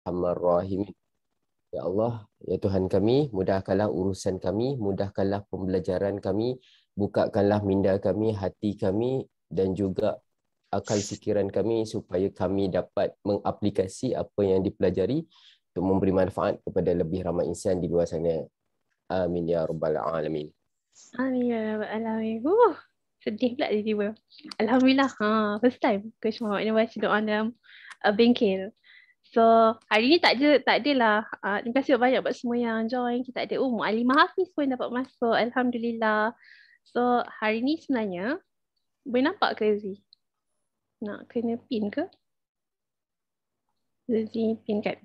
arhamar rahimin. Ya Allah, ya Tuhan kami, mudahkanlah urusan kami, mudahkanlah pembelajaran kami, bukakanlah minda kami, hati kami dan juga akal fikiran kami supaya kami dapat mengaplikasi apa yang dipelajari untuk memberi manfaat kepada lebih ramai insan di luar sana. Amin ya rabbal alamin. Amin ya rabbal alamin. Sedih pula tiba-tiba. Alhamdulillah. First time Coach Muhammad ni baca doa dalam bengkel. So hari ni tak adalah. Terima kasih banyak buat semua yang join. Kita ada Mu'alimah Hafiz pun dapat masuk. Alhamdulillah. So hari ni sebenarnya boleh nampak ke Zee? Nak kena pin ke? Zee pin kan?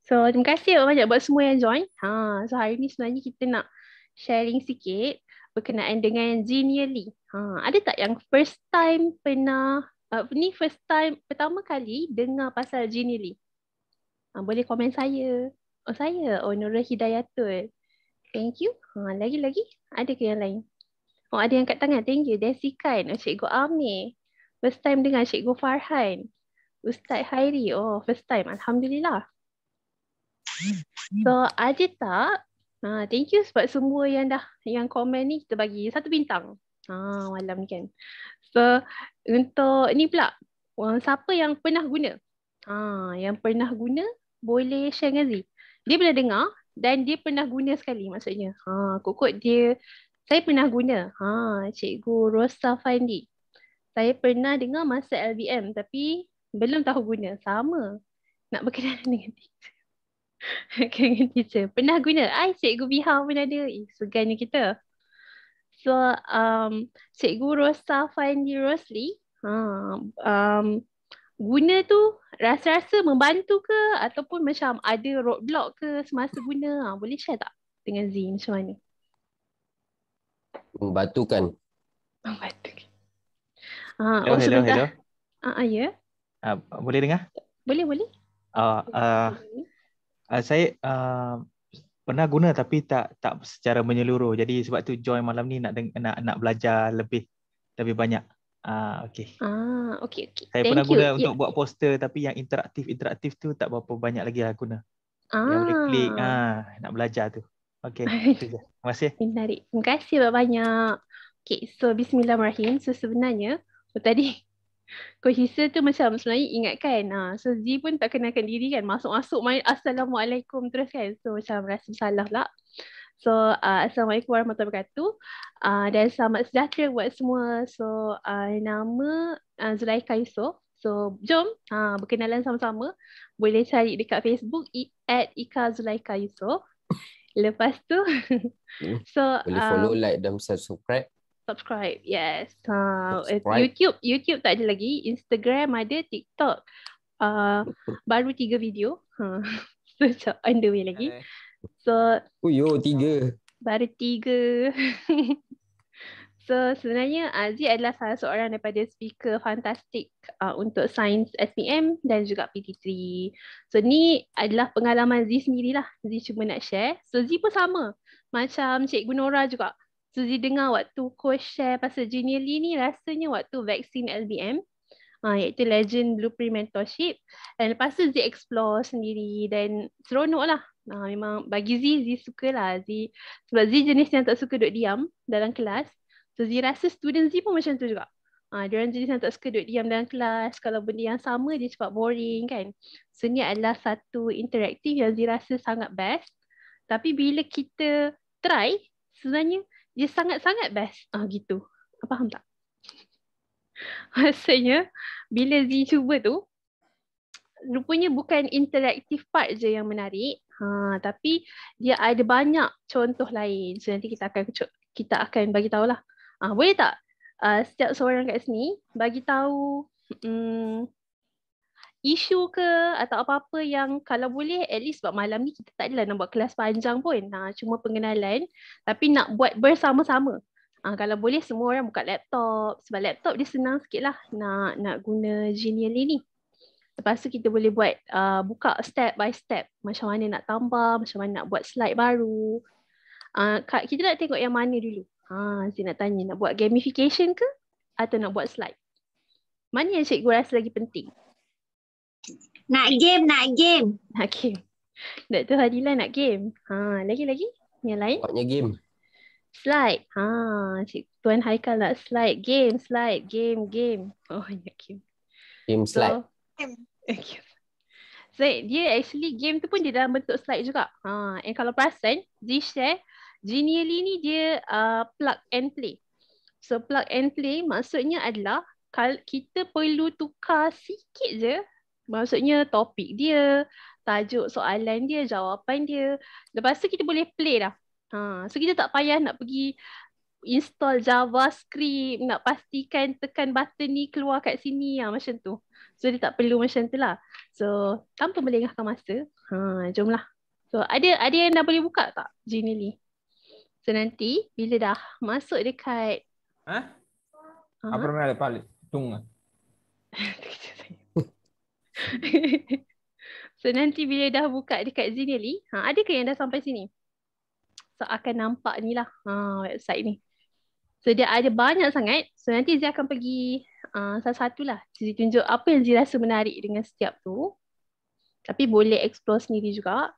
So terima kasih banyak buat semua yang join. So hari ni sebenarnya kita nak sharing sikit berkenaan dengan Genially. Ada tak yang first time pernah first time pertama kali dengar pasal Genially? Boleh komen saya. Saya. Nurul Hidayatul. Thank you. Lagi-lagi ada ke yang lain? Ada yang kat tangan. Thank you. Desikan. Cikgu Amir. First time dengar Cikgu Farhan. Ustaz Hairi. First time. Alhamdulillah. So ada tak? Thank you sebab semua yang komen ni kita bagi 1 bintang. Malam ni kan. So untuk ni pula, siapa yang pernah guna? Yang pernah guna boleh share dengan Zee. Dia pernah dengar dan dia pernah guna sekali maksudnya. Kok dia saya pernah guna. Cikgu Rosa Fandi. Saya pernah dengar masa LBM tapi belum tahu guna. Sama. Nak berkenalan dengan teacher. Dengan teacher. Pernah guna. Cikgu Biha pun ada. Segannya kita. So, Cikgu Rosa Fandi Rosli, guna tu rasa-rasa membantu ke ataupun macam ada roadblock ke semasa guna? Boleh share tak dengan Zee macam mana? Membantukan. Membantukan. Hello. Ya. Boleh dengar? Boleh. Saya pernah guna tapi tak secara menyeluruh. Jadi sebab tu join malam ni nak belajar lebih banyak. Okey. Okey. Saya pernah guna untuk buat poster tapi yang interaktif tu tak berapa banyak lagi lah guna. Yang boleh klik nak belajar tu. Okey. Terima kasih. Menarik. Terima kasih banyak. Okey, so bismillahirrahmanirrahim. So sebenarnya tadi Coach Hisa tu macam sebenarnya ingatkan. So Zee pun tak kenalkan diri kan. Masuk-masuk main Assalamualaikum terus kan. So macam rasa salah pula. So Assalamualaikum warahmatullahi wabarakatuh. Dan selamat sejahtera buat semua. So nama Zulaikha Yusof. So jom berkenalan sama-sama. Boleh cari dekat Facebook @Ika Zulaikha Yusof. Lepas tu boleh follow, like dan subscribe. Subscribe, yes. Subscribe. YouTube tak ada lagi. Instagram ada, TikTok baru 3 video. So on the way lagi. So 3. Baru 3. So sebenarnya Zee adalah salah seorang daripada speaker fantastik untuk sains SPM dan juga PT3. So ni adalah pengalaman Zee sendirilah. Zee cuma nak share. So Zee pun sama. Macam Cikgu Nora juga. So Zee dengar waktu coach share pasal Genially ni rasanya waktu vaksin LBM. Iaitu Legend Blueprint Mentorship. Dan lepas tu Zee explore sendiri dan seronok lah. Memang bagi Zee sukalah. Sebab Zee jenis yang tak suka duduk diam dalam kelas. So Zee rasa student Zee pun macam tu juga. Diorang jenis yang tak suka duduk diam dalam kelas. Kalau benda yang sama dia cepat boring kan. So ni adalah satu interaktif yang Zee rasa sangat best. Tapi bila kita try, sebenarnya dia sangat-sangat best. Gitu. Faham tak? Maksudnya bila Zee cuba tu, rupanya bukan interaktif part je yang menarik. Tapi dia ada banyak contoh lain. So nanti kita akan bagi tahulah. Boleh tak setiap seorang kat sini bagi tahu isu ke atau apa-apa yang kalau boleh at least sebab malam ni kita tak adalah nak buat kelas panjang pun. Cuma pengenalan tapi nak buat bersama-sama. Kalau boleh semua orang buka laptop sebab laptop dia senang sikit lah nak guna Genially ni. Lepas tu kita boleh buat buka step by step macam mana nak tambah, macam mana nak buat slide baru. Kita nak tengok yang mana dulu. Saya nak tanya, nak buat gamification ke atau nak buat slide? Mana yang cikgu rasa lagi penting? Nak game. Nak game. Dr. Hadila nak game. Lagi. Yang lain? Buatnya game. Slide. Cik Tuan Haikal nak slide. Game. Oh, ya game. Game slide. Okay. So, dia actually game tu pun dia dalam bentuk slide juga. And kalau perasan, Zshare, Genially ni dia plug and play. So, plug and play maksudnya adalah kita perlu tukar sikit je. Maksudnya topik dia, tajuk soalan dia, jawapan dia. Lepas tu kita boleh play dah. So, kita tak payah nak pergi install JavaScript, nak pastikan tekan button ni keluar kat sini macam tu. So dia tak perlu macam tu lah. So tanpa melengahkan masa, jomlah. So ada yang dah boleh buka tak Genially? So nanti bila dah masuk dekat Apa namanya paling tunggu. So nanti bila dah buka dekat Genially, ada ke yang dah sampai sini? So akan nampak ni lah website ni. So dia ada banyak sangat. So nanti Zia akan pergi satu-satu lah. Zia tunjuk apa yang Zia rasa menarik dengan setiap tu. Tapi boleh explore sendiri juga.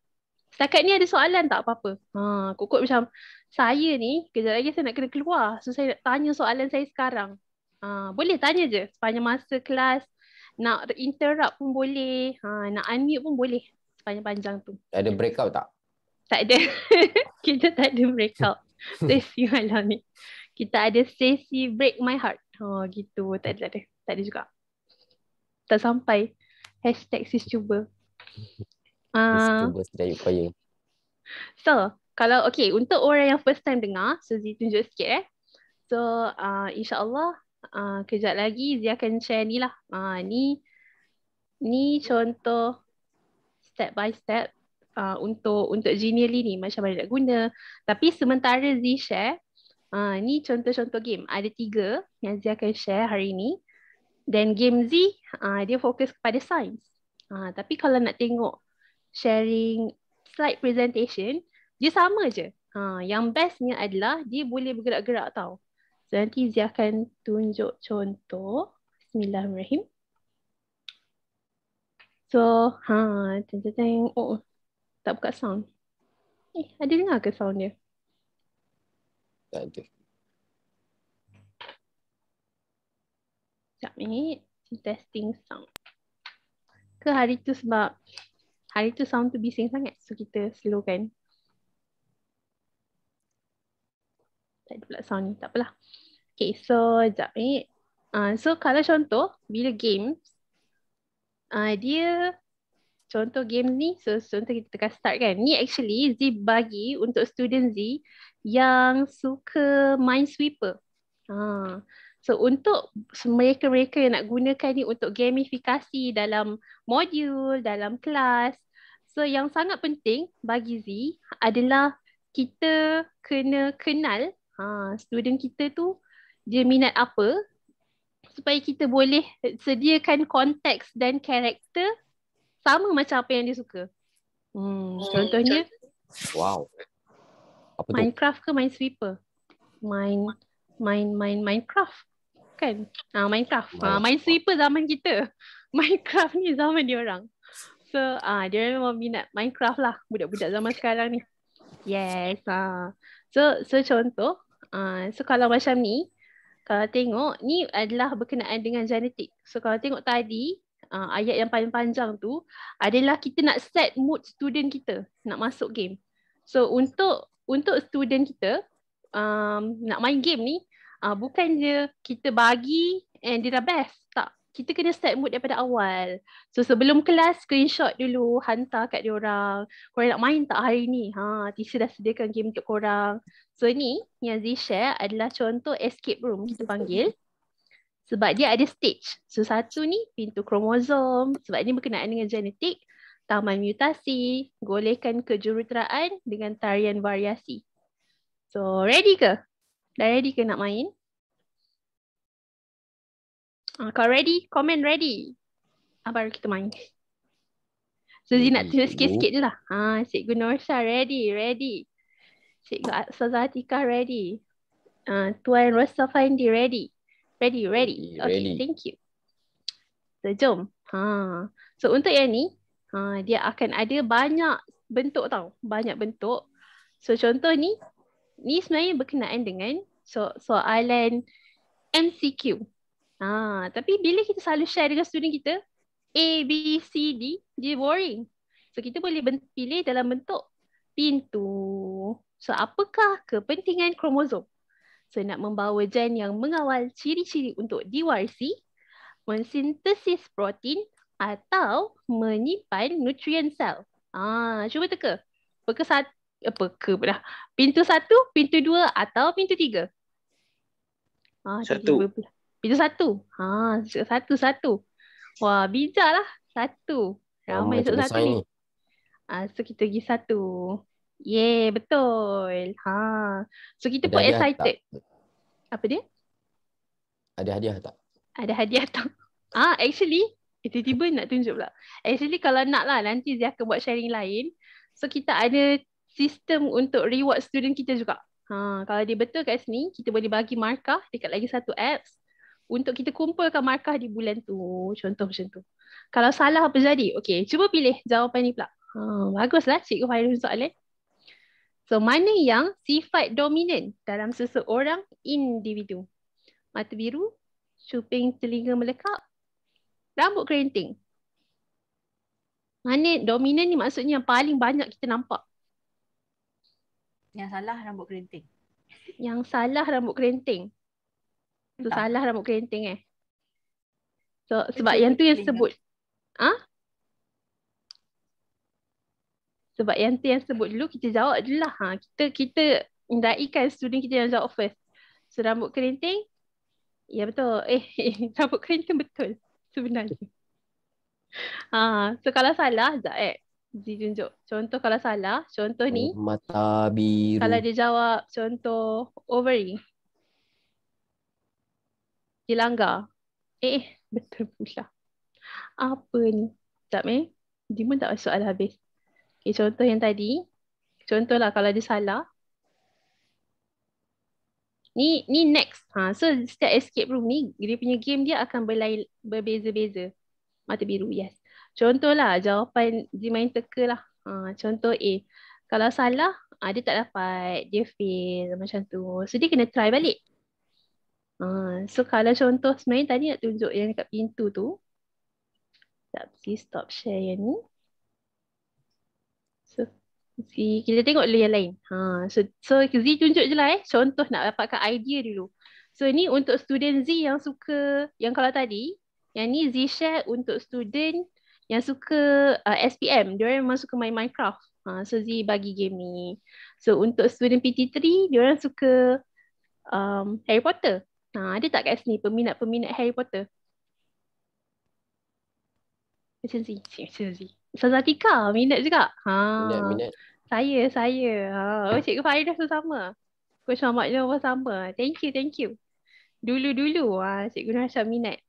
Setakat ni ada soalan tak apa-apa? Kukut macam saya ni kejap lagi saya nak kena keluar. So saya nak tanya soalan saya sekarang. Boleh tanya je sepanjang masa kelas. Nak interrupt pun boleh. Nak unmute pun boleh sepanjang-panjang tu. Ada breakout tak? Tak ada. Kita tak ada breakout. Sesi malam ni. Kita ada sesi break my heart. Gitu. Tak ada juga. Tak sampai. #sis cuba. Cuba sedaya upaya. So, kalau untuk orang yang first time dengar, so Zee tunjuk sikit So, insyaAllah kejap lagi Zee akan share ni lah. Ni contoh step by step untuk Genially ni macam mana nak guna. Tapi sementara Zee share, ni contoh-contoh game. Ada 3 yang Zee akan share hari ni. Dan game Zee, dia fokus kepada sains. Tapi kalau nak tengok sharing slide presentation, dia sama je. Yang bestnya adalah dia boleh bergerak-gerak tau. So nanti Zee akan tunjuk contoh. Bismillahirrahmanirrahim. So, tak buka sound. Ada dengar ke sound dia? Tak ada. Sekejap ni, testing sound. Ke hari tu sebab hari tu sound tu bising sangat. So kita slowkan. Tak ada pula sound ni, tak apalah. Okay, so sekejap ni. So kalau contoh, bila games, dia contoh game ni, so contoh kita tekan start kan. Ni actually Zee bagi untuk student Zee yang suka Minesweeper. So untuk mereka-mereka yang nak gunakan ni untuk gamifikasi dalam modul, dalam kelas. So yang sangat penting bagi Zee adalah kita kena kenal student kita tu dia minat apa supaya kita boleh sediakan konteks dan karakter sama macam apa yang dia suka. Contohnya Wow. Apa tu? Minecraft ke Minesweeper? Minecraft kan? Minecraft. Minesweeper zaman kita. Minecraft ni zaman dia orang. So dia memang minat Minecraft lah budak-budak zaman sekarang ni. Yes. So contoh, so kalau macam ni, kalau tengok ni adalah berkenaan dengan genetik. So kalau tengok tadi ayat yang paling panjang tu adalah kita nak set mood student kita nak masuk game. So untuk student kita nak main game ni bukan je kita bagi and dia dah best. Tak. Kita kena set mood daripada awal. So sebelum kelas screenshot dulu, hantar kat diorang. Korang nak main tak hari ni? Teacher dah sediakan game untuk korang. So ni yang Zee share adalah contoh escape room kita panggil. Sebab dia ada stage. So satu ni pintu kromosom. Sebab ni berkenaan dengan genetik. Taman mutasi. Golekan kejuruteraan dengan tarian variasi. So ready ke? Dah ready ke nak main? Kalau ready, komen ready. Baru kita main. So Zee nak tunjuk sikit-sikit je lah. Cikgu Norsha ready. Cikgu Ustazah Atikah ready. Tuan Rosa Fandi ready. Ready. Okay, thank you. So jom. So untuk yang ni, dia akan ada banyak bentuk tau. Banyak bentuk. So contoh ni sebenarnya berkenaan dengan soalan MCQ. Tapi bila kita selalu share dengan student kita, A, B, C, D, dia boring. So kita boleh pilih dalam bentuk pintu. So apakah kepentingan kromosom? So nak membawa gen yang mengawal ciri-ciri untuk diwarisi, mensintesis protein atau menyimpan nutrien sel. Cuba teka. Pintu 1, pintu 2 atau pintu 3? Satu. Pintu 1. Satu. Wah, bijaklah. 1. Ramai cikgu 1 sains ni. ni. So kita pergi 1. Yeah, betul. So kita pun Ada hadiah excited. tak? Apa dia? Ada hadiah tak? Ada hadiah tak? Actually, tiba-tiba nak tunjuk pula. Actually kalau nak lah, nanti dia akan buat sharing lain. So kita ada sistem untuk reward student kita juga. Kalau dia betul kat sini, kita boleh bagi markah dekat lagi satu apps untuk kita kumpulkan markah di bulan tu. Contoh macam tu. Kalau salah apa jadi? Okay, cuba pilih jawapan ni pula. Baguslah Cikgu Fairul soalan. So, mana yang sifat dominan dalam seseorang individu? Mata biru, cuping telinga melekap, rambut kerinting. Mana dominan ni maksudnya yang paling banyak kita nampak? Yang salah rambut kerinting. Yang salah rambut kerinting. Tu Entah. salah rambut kerinting So sebab yang tu yang sebut. Sebab yang tu yang sebut dulu, kita jawab dulu lah. Kita indaikan student kita yang jawab first. So rambut kerinting. Ya betul. Rambut kerinting betul sebenarnya. So kalau salah, Zee tunjuk. Contoh kalau salah, contoh ni. Mata biru. Kalau dia jawab contoh ovary. Dia langgar. Betul pula. Apa ni? Sekejap Dia pun tak masuk soalan habis. Okay, contoh yang tadi. Contohlah kalau dia salah. Ni next. So setiap escape room ni, dia punya game dia akan berbeza-beza. Mata biru, yes. Contohlah jawapan dia main teka lah. Contoh A. Kalau salah, dia tak dapat. Dia fail macam tu. So dia kena try balik. So kalau contoh sebenarnya tadi nak tunjuk yang dekat pintu tu. Sekejap, stop share yang ni. So kita tengok dulu yang lain. So Z tunjuk je lah contoh nak dapatkan idea dulu. So ni untuk student Z yang suka, yang kalau tadi, yang ni Z share untuk student yang suka SPM. Diorang memang suka main Minecraft. So Z bagi game ni. So untuk student PT3, diorang suka Harry Potter. Ada tak kat sini peminat-peminat Harry Potter? Macam Z. Ustazah Tika minat juga. Minat. Saya. Cikgu Farid rasa sama. Coach Muhammad pun sama. Thank you. Dulu Cikgu Nasha minat.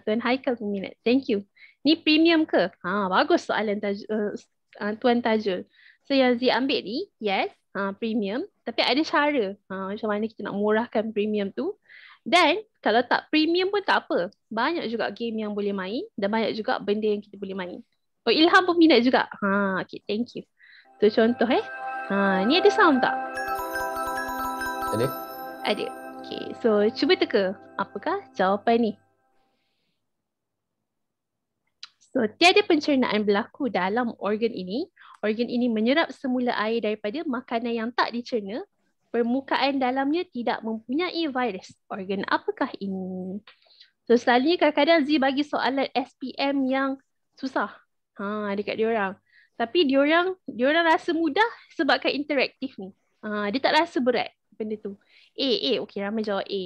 Tuan Haikal pun minat. Thank you. Ni premium ke? Bagus soalan Tuan Tajul. So yang Z ambil ni, yes, premium. Tapi ada cara. Macam mana kita nak murahkan premium tu. Dan kalau tak premium pun tak apa. Banyak juga game yang boleh main. Dan banyak juga benda yang kita boleh main. Ilham pun minat juga. Okay, thank you. So contoh ni ada sound tak? Ada. Okay, so cuba teka. Apakah jawapan ni? So tiada pencernaan berlaku dalam organ ini. Organ ini menyerap semula air daripada makanan yang tak dicerna. Permukaan dalamnya tidak mempunyai virus. Organ apakah ini? So selalunya kadang-kadang Z bagi soalan SPM yang susah. Dekat diorang. Tapi diorang rasa mudah sebabkan interaktif ni. Dia tak rasa berat benda tu. Okey, ramai jawab A.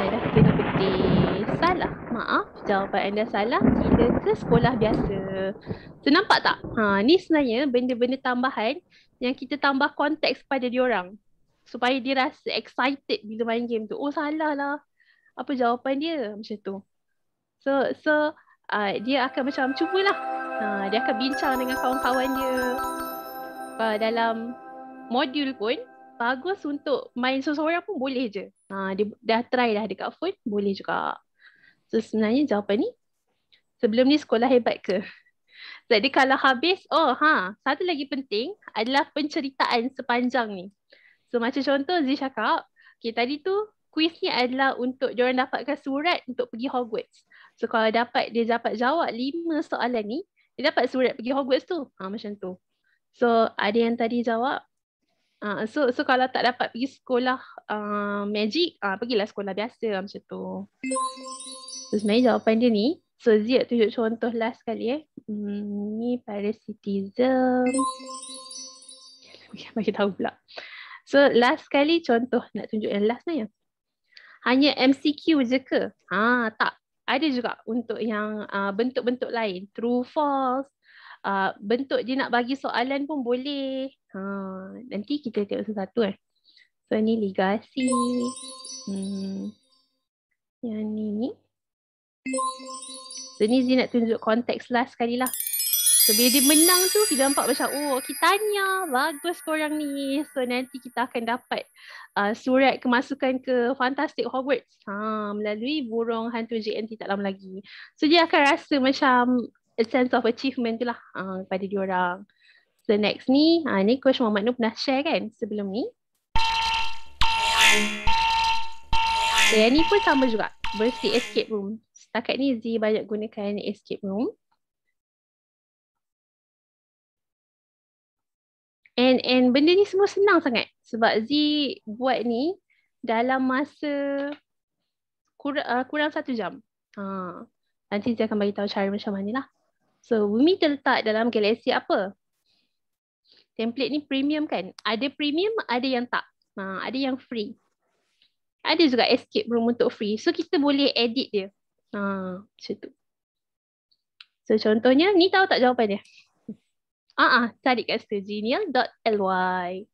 Dah kena petik. Salah. Maaf, jawapan anda salah. Sila ke sekolah biasa. So nampak tak? Ni sebenarnya benda-benda tambahan yang kita tambah konteks pada diorang. Supaya dia rasa excited bila main game tu. Salah lah. Apa jawapan dia? Macam tu. So dia akan macam cubalah. Dia akan bincang dengan kawan-kawan dia. Dalam modul pun bagus untuk main seorang pun boleh je. Dia dah try dah dekat phone, boleh juga. So sebenarnya jawapan ni Sebelum ni sekolah hebat ke? Jadi kalau habis, satu lagi penting adalah penceritaan sepanjang ni. So macam contoh Z cakap, okay, tadi tu kuis ni adalah untuk diorang dapatkan surat untuk pergi Hogwarts. So kalau dia dapat jawab 5 soalan ni, dia dapat surat pergi Hogwarts tu. Macam tu. So ada yang tadi jawab. So kalau tak dapat pergi sekolah magic, pergilah sekolah biasa macam tu. So sebenarnya jawapan dia ni. So Z tunjuk contoh last kali ni parasitism. Bagi tahu pula. So last kali contoh nak tunjuk yang last ni. Hanya MCQ je ke? Tak. Ada juga untuk yang bentuk-bentuk lain. True, false. Bentuk dia nak bagi soalan pun boleh. Nanti kita tengok satu-satu So ni ligasi. Yang ni. So ni Zee nak tunjuk konteks last sekali lah. So bila dia menang tu kita nampak macam okay, tanya bagus korang ni. So nanti kita akan dapat surat kemasukan ke Fantastic Hogwarts melalui burung hantu JNT tak lama lagi. So dia akan rasa macam a sense of achievement tu lah kepada diorang. So next ni, ni Coach Muhammad Nur pernah share kan sebelum ni. So yang ni pun sama juga, versi escape room. Setakat ni Zee banyak gunakan escape room. And benda ni semua senang sangat. Sebab Zee buat ni dalam masa kurang 1 jam. Nanti Zee akan bagi tahu cara macam mana lah. So bumi terletak dalam galaksi apa? Template ni premium kan? Ada premium, ada yang tak. Ada yang free. Ada juga escape room untuk free. So kita boleh edit dia. Macam tu. So contohnya, ni tahu tak jawapan dia? Cari kat situ genial.ly.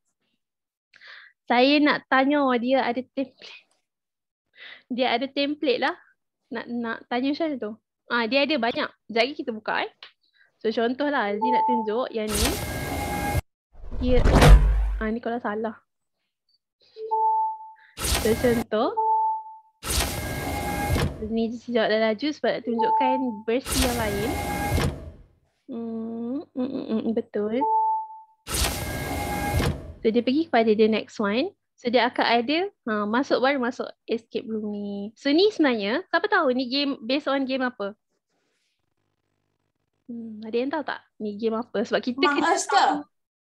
Saya nak tanya dia ada template. Dia ada template lah. Nak tanya macam mana tu? Dia ada banyak. Sekejap lagi kita buka So contoh lah, Zee nak tunjuk yang ni. Dia ni kalau salah. So contoh. Ni sejak dah laju sebab nak tunjukkan versi yang lain. Betul. So dia pergi kepada the next one. So dia akan ada baru masuk escape room ni. So ni sebenarnya siapa tahu ni game based on game apa? Ada yang tahu tak? Ni game apa? Sebab kita Among Us ke?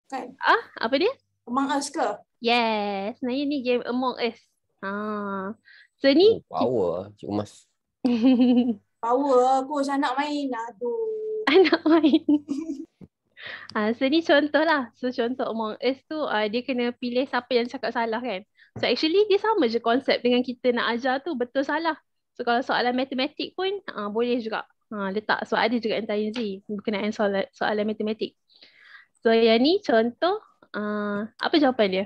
Kan? Apa dia? Among Us ke? Yes, sebenarnya ni game Among Us. So ni power Cik Mas. Power aku nak main. Aduh. Anak main. So ni contoh lah. So contoh Among Us tu dia kena pilih siapa yang cakap salah kan. So actually dia sama je konsep dengan kita nak ajar tu betul salah. So kalau soalan matematik pun boleh juga letak. So ada juga yang tanya Zee berkenaan soalan matematik. So yang ni contoh apa jawapan dia?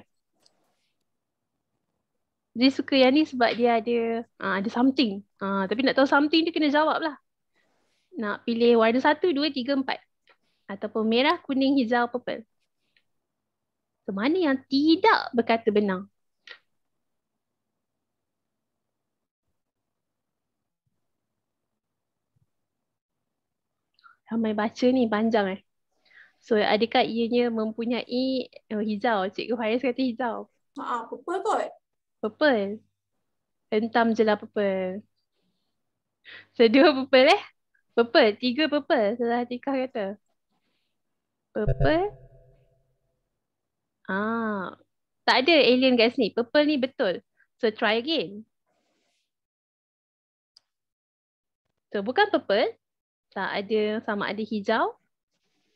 Dia suka yang ni sebab dia ada something. Tapi nak tahu something dia kena jawab lah. Nak pilih warna 1, 2, 3, 4. Ataupun merah, kuning, hijau, purple. So mana yang tidak berkata benar? Ramai baca ni, panjang So adakah ianya mempunyai hijau? Cikgu Faiz kata hijau. Purple kot. Purple. Hentam je lah purple. So 2 purple Purple. 3 purple. Salah Atikah kata. Purple. Tak ada alien kat sini. Purple ni betul. So try again. So bukan purple. Tak ada sama ada hijau,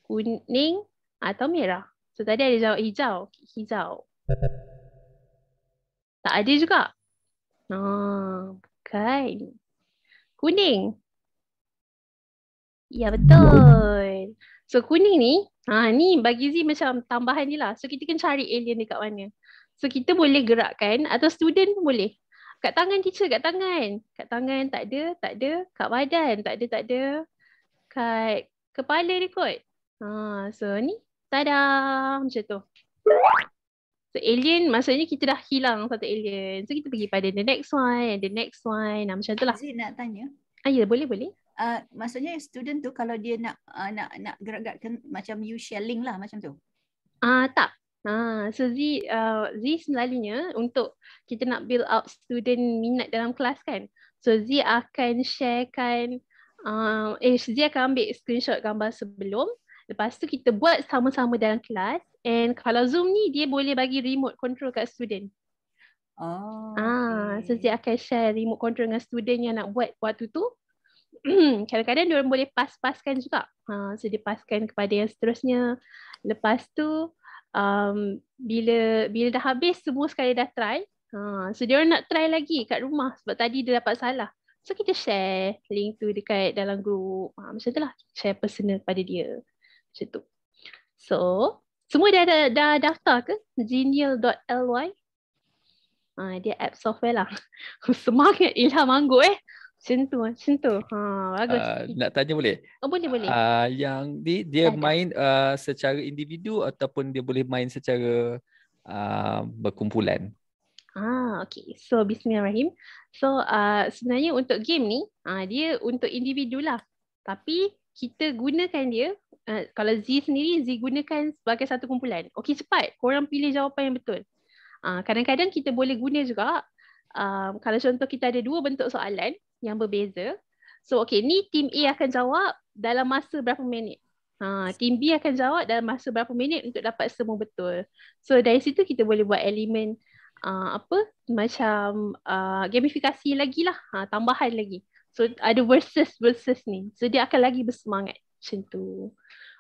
kuning atau merah. So tadi ada jawab hijau. Hijau. Tak ada juga. Bukan. Kuning. Ya betul. So kuning ni, ni bagi Zee macam tambahan ni lah. So kita kan cari alien dekat mana. So kita boleh gerakkan atau student pun boleh. Kat tangan teacher, kat tangan. Kat tangan tak ada. Kat badan tak ada. Kat kepala dia kot. So ni, tada, macam tu. So alien maksudnya kita dah hilang satu alien. So kita pergi pada the next one and the next one. Macam tu lah. Zee nak tanya. Ya boleh. maksudnya student tu kalau dia nak gerak-gerakkan macam you sharing lah macam tu. Tak. So Z selalunya untuk kita nak build up student minat dalam kelas kan. So Z akan sharekan Z akan ambil screenshot gambar sebelum. Lepas tu kita buat sama-sama dalam kelas. And kalau Zoom ni dia boleh bagi remote control kat student. So Z akan share remote control dengan student yang nak buat waktu tu. Kadang-kadang dia orang boleh pas-paskan juga. So dia paskan kepada yang seterusnya. Lepas tu bila dah habis semua sekali dah try. So dia orang nak try lagi kat rumah sebab tadi dia dapat salah. So kita share link tu dekat dalam grup. Macam tu lah. Share personal pada dia. Macam tu. So semua dah daftar ke? Genial.ly. Dia app software lah. Semangat Ilham Anggur Macam tu. Bagus. Nak tanya boleh? Boleh. Yang dia Ada. main secara individu ataupun dia boleh main secara berkumpulan? Okay. So bismillahirrahmanirrahim. So sebenarnya untuk game ni dia untuk individu lah. Tapi kita gunakan dia kalau Z sendiri, Z gunakan sebagai satu kumpulan. Okay, cepat. Korang pilih jawapan yang betul. Kadang-kadang kita boleh guna juga kalau contoh kita ada dua bentuk soalan yang berbeza. So okay, ni tim A akan jawab dalam masa berapa minit. Tim B akan jawab dalam masa berapa minit untuk dapat semua betul. So dari situ kita boleh buat elemen macam gamifikasi lagi lah, tambahan lagi. So ada versus ni. So dia akan lagi bersemangat macam tu.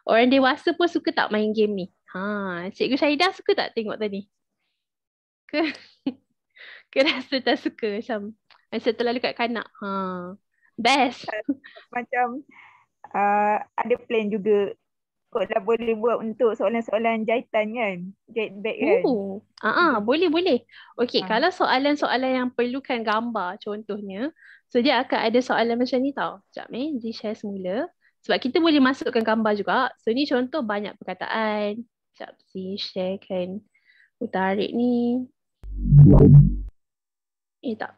Orang dewasa pun suka tak main game ni? Cikgu Syahidah suka tak tengok tadi? Ke rasa tak suka macam terlalu kat kanak? Best. Macam ada plan juga kot dah boleh buat untuk soalan-soalan jahitan kan? Jahit bag kan? Boleh. Okey, kalau soalan-soalan yang perlukan gambar contohnya, so dia akan ada soalan macam ni tau. Sekejap di share semula. Sebab kita boleh masukkan gambar juga. So ni contoh banyak perkataan. Sekejap share kan. Tarik ni. Tak.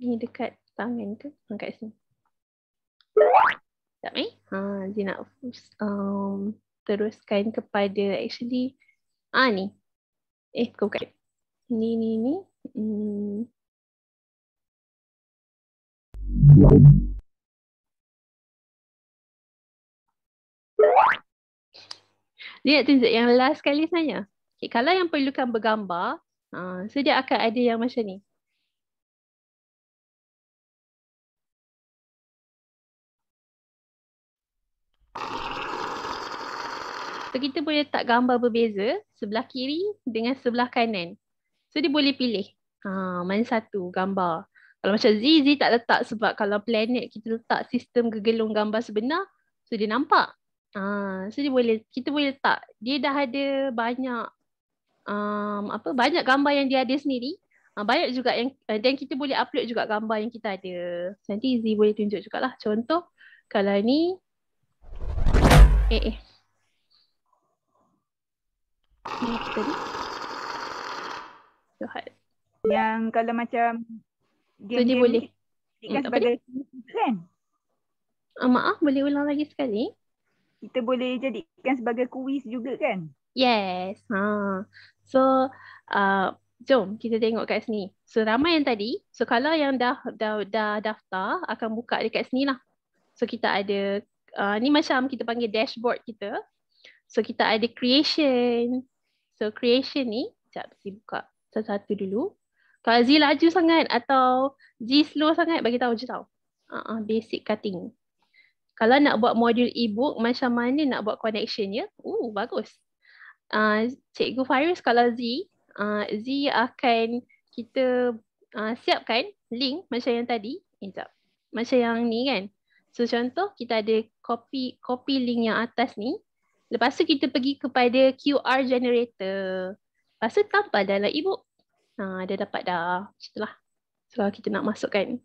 Ni dekat tangan ke? Kat sini. Sekejap dia nak teruskan kepada actually ni. Bukan. Ni. Dia nak tunjuk yang last kali sebenarnya. Okay, kalau yang perlukan bergambar, so dia akan ada yang macam ni. So kita boleh letak gambar berbeza sebelah kiri dengan sebelah kanan. So dia boleh pilih mana satu gambar. Kalau macam Z tak letak sebab kalau planet kita letak sistem gegelung gambar sebenar, so dia nampak. So kita boleh letak. Dia dah ada banyak banyak gambar yang dia ada sendiri. Banyak juga yang dan kita boleh upload juga gambar yang kita ada. Nanti Z boleh tunjuk jugalah. Contoh kalau ni ni kita ni. Yang kalau macam game dia boleh kan sebagai kan? Maaf, boleh ulang lagi sekali? Kita boleh jadikan sebagai kuis juga kan? Yes. So jom kita tengok kat sini. So ramai yang tadi. So kalau yang dah daftar akan buka dekat sini lah. So kita ada ni macam kita panggil dashboard kita. So kita ada creation. So creation ni sekejap saya buka satu-satu dulu. Kalau Z laju sangat atau Z slow sangat bagi tahu je tau. Basic cutting. Kalau nak buat modul e-book macam mana nak buat connection ya? Bagus. Cikgu Fairuz kalau Z akan kita siapkan link macam yang tadi. Macam yang ni kan. So contoh kita ada copy link yang atas ni. Lepas tu kita pergi kepada QR generator. Lepas tu tampal dalam e-book. Dia dapat dah. Setelah. So kita nak masukkan.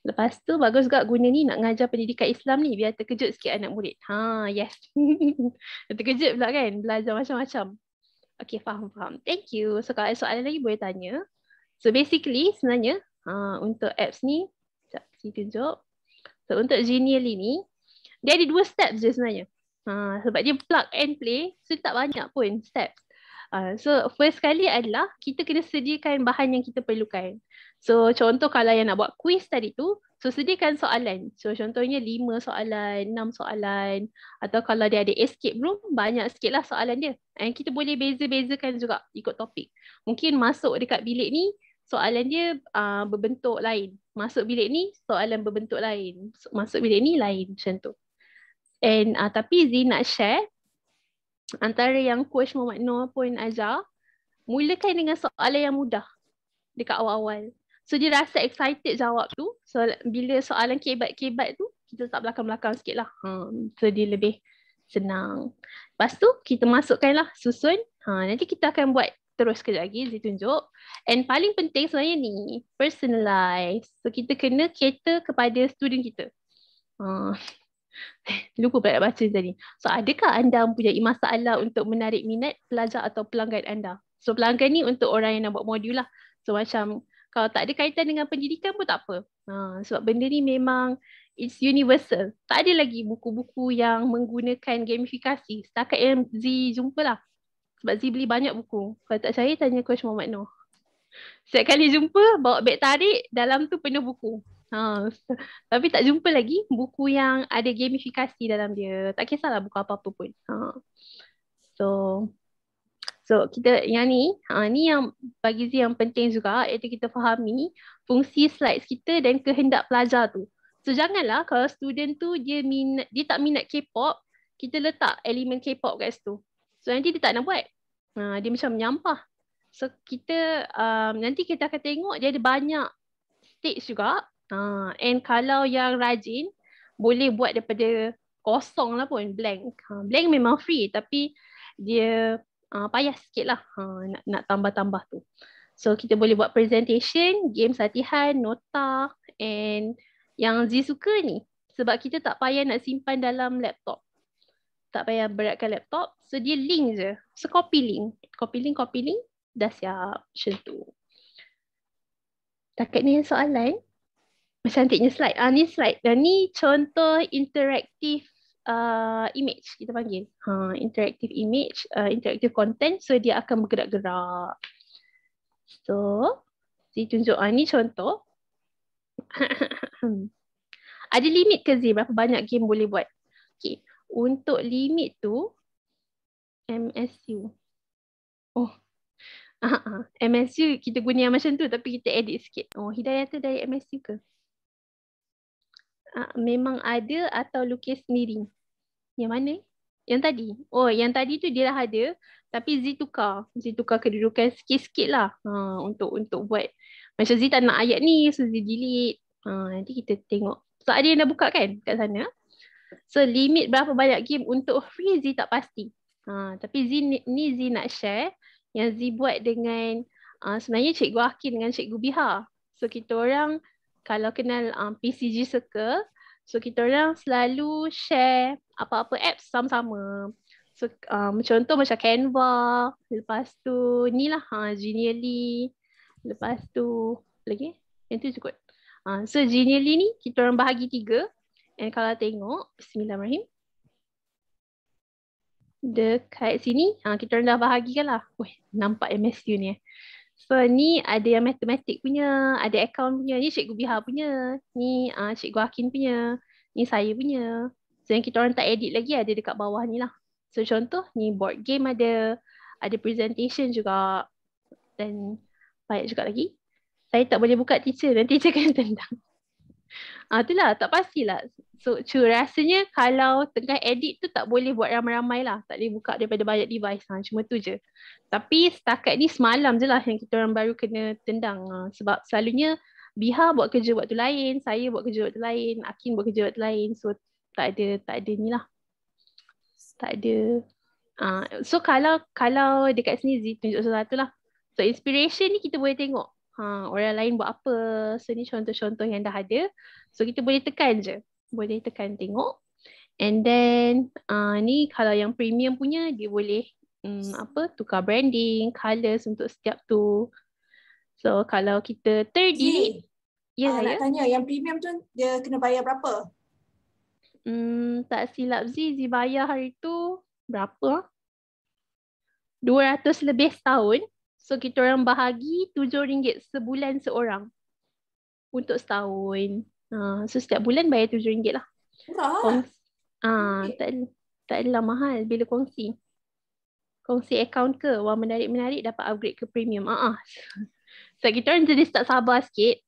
Lepas tu bagus juga guna ni nak ngajar pendidikan Islam ni biar terkejut sikit anak murid. Yes. Terkejut pula kan belajar macam-macam. Okay, faham. Thank you. So kalau ada soalan lagi boleh tanya. So basically sebenarnya untuk apps ni, sekejap saya tunjuk. So untuk Genially ni, dia ada 2 steps je sebenarnya. Sebab dia plug and play, so tak banyak pun steps. So first kali adalah kita kena sediakan bahan yang kita perlukan. So contoh kalau yang nak buat quiz tadi tu, so sediakan soalan. So contohnya 5 soalan, 6 soalan. Atau kalau dia ada escape room, banyak sikit lah soalan dia. And kita boleh beza-bezakan juga ikut topik. Mungkin masuk dekat bilik ni, soalan dia berbentuk lain. Masuk bilik ni, soalan berbentuk lain. Masuk bilik ni lain, macam tu. And tapi Z nak share antara yang Coach Muhammad Noor pun ajar, mulakan dengan soalan yang mudah dekat awal-awal. So dia rasa excited jawab tu. So bila soalan kebat-kebat tu, kita letak belakang-belakang sikit lah. So dia lebih senang. Lepas tu kita masukkanlah susun. Nanti kita akan buat terus kejap lagi, Zee tunjuk. And paling penting sebenarnya ni, personalize. So kita kena cater kepada student kita. Lupa pula nak baca tadi. So adakah anda mempunyai masalah untuk menarik minat pelajar atau pelanggan anda? So pelanggan ni untuk orang yang nak buat modul lah. So macam kalau tak ada kaitan dengan pendidikan pun tak apa. Sebab benda ni memang it's universal. Tak ada lagi buku-buku yang menggunakan gamifikasi. Setakat yang Z jumpa lah. Sebab Z beli banyak buku. Kalau tak percaya tanya Coach Muhammad Noor. Setiap kali jumpa bawa beg tarik, dalam tu penuh buku. Tapi tak jumpa lagi buku yang ada gamifikasi dalam dia. Tak kisahlah buku apa-apa pun. So kita yang ni yang bagi Z yang penting juga, iaitu kita fahami fungsi slides kita dan kehendak pelajar tu. So janganlah kalau student tu dia tak minat K-pop, kita letak elemen K-pop kat situ. So nanti dia tak nak buat. Dia macam menyampah. So kita nanti kita akan tengok dia ada banyak stage juga. And kalau yang rajin boleh buat daripada kosong lah pun, blank. Blank memang free tapi dia payah sikit lah nak tambah-tambah tu. So kita boleh buat presentation, games latihan, nota, and yang Z suka ni sebab kita tak payah nak simpan dalam laptop. Tak payah beratkan laptop. So dia link je. So copy link, dah siap macam tu. Takat ni soalan. Cantiknya slide. Ni slide. Dan ni contoh interaktif image kita panggil. Interactive image, interactive content. So dia akan bergerak-gerak. So, saya tunjuk. Ni contoh. Ada limit ke Z? Berapa banyak game boleh buat? Okay. Untuk limit tu, MSU. MSU kita guna yang macam tu tapi kita edit sikit. Hidayah tu dari MSU ke? Memang ada atau lukis sendiri? Yang mana? Yang tadi? Yang tadi tu dia dah ada tapi Z tukar kedudukan sikit-sikit lah untuk buat. Macam Z tak nak ayat ni, so Z delete. Nanti kita tengok. So ada yang dah buka kan kat sana. So limit berapa banyak game untuk free Z tak pasti. Tapi Z nak share yang Z buat dengan sebenarnya Cikgu Akin dengan Cikgu Biha. So kita orang kalau kenal PCG Circle, so kita orang selalu share apa-apa apps sama-sama. So contoh macam Canva, lepas tu ni lah Genially, lepas tu lagi yang tu cukup. So Genially ni kita orang bahagi 3. And kalau tengok, Bismillahirrahmanirrahim. Dekat sini kita orang dah bahagikan lah. Nampak MSU ni. So ni ada yang matematik punya, ada account punya, ni Cikgu Biha punya, ni Cikgu Akin punya, ni saya punya. So yang kita orang tak edit lagi ada dekat bawah ni lah. So contoh ni board game ada presentation juga dan banyak juga lagi. Saya tak boleh buka teacher, nanti teacher kena tendang. Itulah tak pastilah. So rasanya kalau tengah edit tu tak boleh buat ramai-ramai lah. Tak boleh buka daripada banyak device. Cuma tu je. Tapi setakat ni semalam je lah yang kita orang baru kena tendang. Sebab selalunya Biha buat kerja waktu lain, saya buat kerja waktu lain, Akin buat kerja waktu lain. So tak ada ni lah. Tak ada. So kalau dekat sini Z tunjuk sesuatu lah. So inspiration ni kita boleh tengok. Orang lain buat apa. So ni contoh-contoh yang dah ada. So kita boleh tekan je. Boleh tekan tengok. And then ni kalau yang premium punya dia boleh tukar branding, colours untuk setiap tu. So kalau kita terdelete. Nak tanya yang premium tu dia kena bayar berapa? Tak silap Z bayar hari tu berapa? 200 lebih setahun. So kita orang bahagi RM7 sebulan seorang untuk setahun. So setiap bulan bayar RM7 lah. Murah lah. Tak adalah mahal bila kongsi. Kongsi akaun ke, wah menarik-menarik dapat upgrade ke premium. So kita orang jadi tak sabar sikit.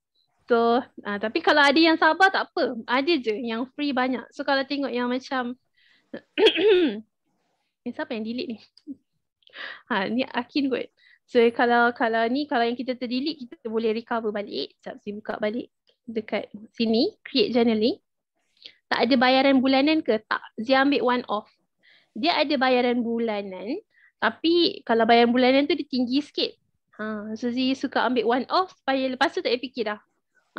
So tapi kalau ada yang sabar tak apa. Ada je yang free banyak. So kalau tengok yang macam siapa yang delete ni? Ni Akin kot. So kalau yang kita terdelete, kita boleh recover balik. Sekejap saya buka balik dekat sini, create journaling. Tak ada bayaran bulanan ke? Tak. Dia ambil one off. Dia ada bayaran bulanan, tapi kalau bayaran bulanan tu dia tinggi sikit. So Zee suka ambil one off supaya lepas tu tak payah fikir dah.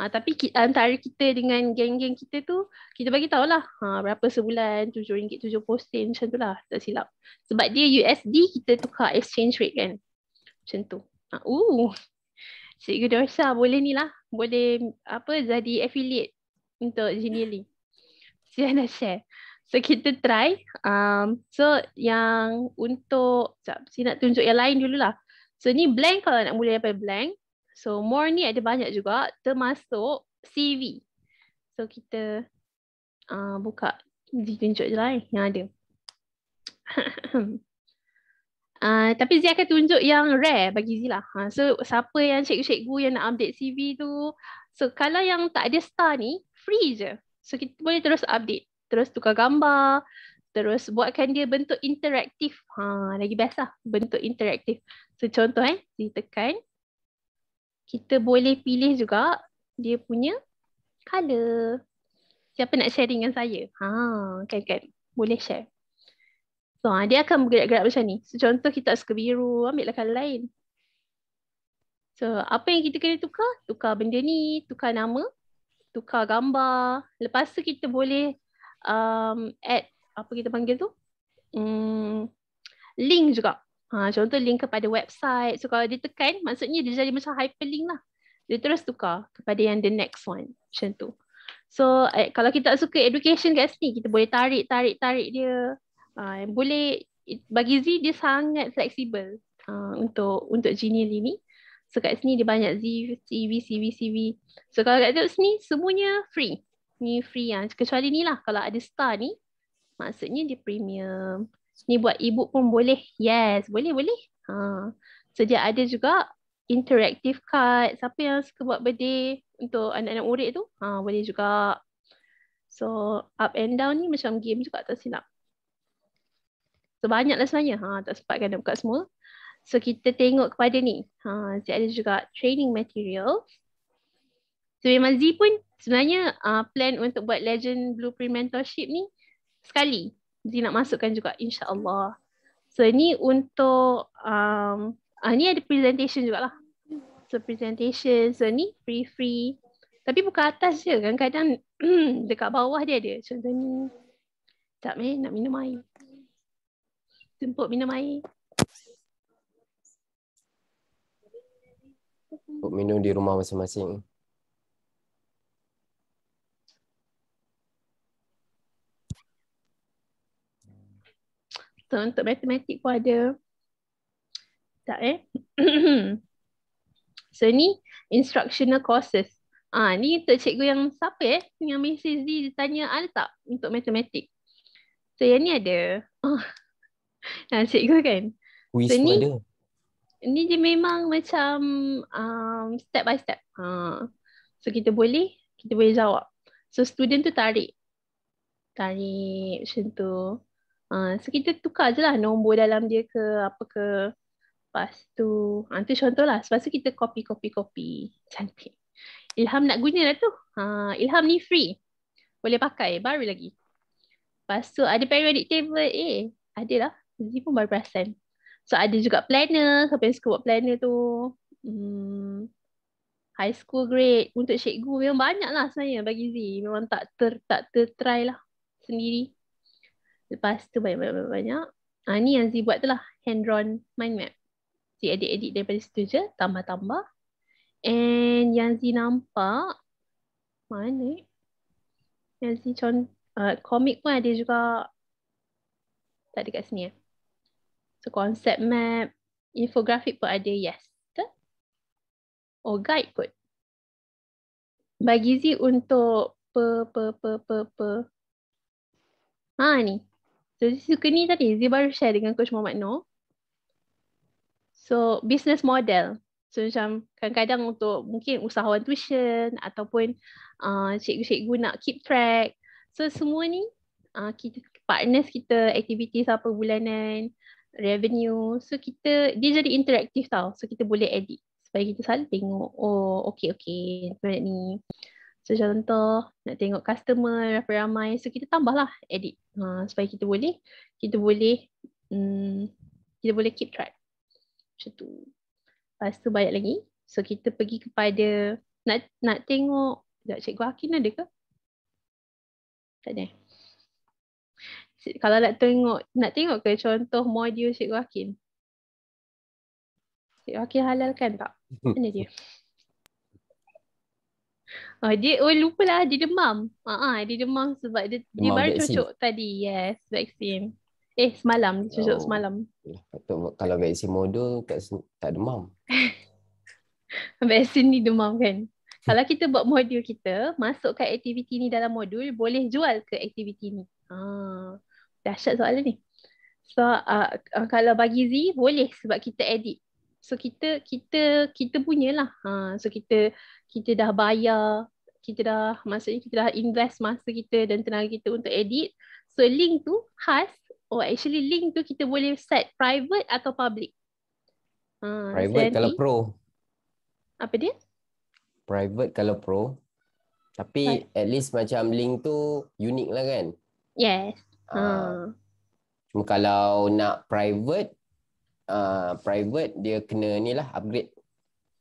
Tapi antara kita dengan geng-geng kita tu, kita bagi tahulah berapa sebulan, RM7, 7 sen macam tu lah, tak silap. Sebab dia USD, kita tukar exchange rate kan. Macam tu. Cikgu Dorsa boleh ni lah. Boleh jadi affiliate untuk Genially. Saya nak share. So kita try. So yang untuk, saya nak tunjuk yang lain dululah. So ni blank, kalau nak mula daripada blank. So more ni ada banyak juga, termasuk CV. So kita buka, ditunjuk je lah yang ada. Tapi Zee akan tunjuk yang rare bagi Zee lah. So siapa yang cikgu-cikgu yang nak update CV tu, so kalau yang tak ada star ni, free je. So kita boleh terus update, terus tukar gambar, terus buatkan dia bentuk interaktif. Lagi best lah, bentuk interaktif. So contoh Zee tekan. Kita boleh pilih juga dia punya color. Siapa nak share dengan saya? Kan. Boleh share. So dia akan bergerak-gerak macam ni. So contoh kita suka biru, ambillah color lain. So apa yang kita kena tukar? Tukar benda ni, tukar nama, tukar gambar. Lepas tu kita boleh add, apa kita panggil tu? Link juga. Contoh link kepada website. So kalau dia tekan, maksudnya dia jadi macam hyperlink lah. Dia terus tukar kepada yang the next one. Macam tu. So kalau kita suka education kat sini, kita boleh tarik dia. Boleh, bagi Z dia sangat fleksibel untuk Genially ni. So kat sini dia banyak CV. So kalau kat sini semuanya free. Ni free kecuali ni lah, kalau ada star ni, maksudnya dia premium. Ni buat e-book pun boleh. Yes, boleh. So dia ada juga interactive card. Siapa yang suka buat birthday untuk anak-anak murid tu, boleh juga. So up and down ni macam game juga, tak silap. So banyaklah sebenarnya. Tak sempat nak buka semua. So kita tengok kepada ni. Dia ada juga training material. So memang Z pun sebenarnya plan untuk buat Legend Blueprint Mentorship ni sekali. Z nak masukkan juga, insya-Allah. So ni untuk ni ada presentation jugalah. So presentation, so ni free. Tapi bukan atas je, kadang-kadang dekat bawah dia ada. Contoh ni. Sekejap nak minum air. Tumpuk minum air. Untuk minum di rumah masing-masing. So untuk matematik pun ada. Tak So ni instructional courses. Ni untuk cikgu yang siapa yang Mrs. Z tanya ada tak untuk matematik. So yang ni ada. Cikgu kan. Quiz So pun ni ada. Ni dia memang macam step by step. So kita boleh jawab. So student tu tarik macam tu. So kita tukar je lah nombor dalam dia ke apa ke. Lepas tu, tu contoh lah. Lepas tu kita copy. Cantik. Ilham nak guna lah tu. Ilham ni free. Boleh pakai, baru lagi. Lepas tu ada periodic table. Ada lah. Zee pun baru perasan. So ada juga planner. Siapa yang suka buat planner tu. High school grade. Untuk cikgu memang banyak lah sebenarnya bagi Zee. Memang tak try lah sendiri. Lepas tu banyak. Ni yang Zee buat tu lah. Hand-drawn mind map. Zee edit daripada situ je. Tambah-tambah. And yang Zee nampak. Mana? Yang Zee Komik pun ada juga. Tak ada kat sini ya. So concept map, infografik pun ada, yes. Betul? Oh, guide pun. Bagi Z untuk ni. So Z suka ni tadi, Z baru share dengan Coach Muhammad Noor. So business model. So macam kadang-kadang untuk mungkin usahawan tuition ataupun cikgu-cikgu nak keep track. So semua ni kita partners kita activities apa bulanan, revenue. So dia jadi interaktif tau. So kita boleh edit supaya kita selalu tengok okay ni. So contoh nak tengok customer berapa ramai. So kita tambahlah edit supaya kita boleh keep track. Macam tu. Lepas tu banyak lagi. So kita pergi kepada nak tengok. Sekejap, Cikgu Hakin ada ke? Tak ada. Kalau nak tengok ke contoh modul Cikgu Hakin? Cikgu Hakin halalkan tak? Mana dia? Lupalah dia demam. Dia demam sebab dia baru vaksin. cucuk tadi. Yes, vaksin. Semalam. Dia cucuk semalam. Kalau vaksin modul tak demam. Vaksin ni demam kan. Kalau kita buat modul kita, masukkan aktiviti ni dalam modul, boleh jual ke aktiviti ni. Dahsyat soalan ni. So kalau bagi Z, boleh sebab kita edit. So kita punyalah. So kita dah bayar, maksudnya kita dah invest masa kita dan tenaga kita untuk edit. So link tu khas. Actually link tu kita boleh set private atau public. Private kalau pro. Apa dia? Private kalau pro. Tapi at least macam link tu unik lah kan? Yes. Cuma kalau nak private dia kena ni lah upgrade.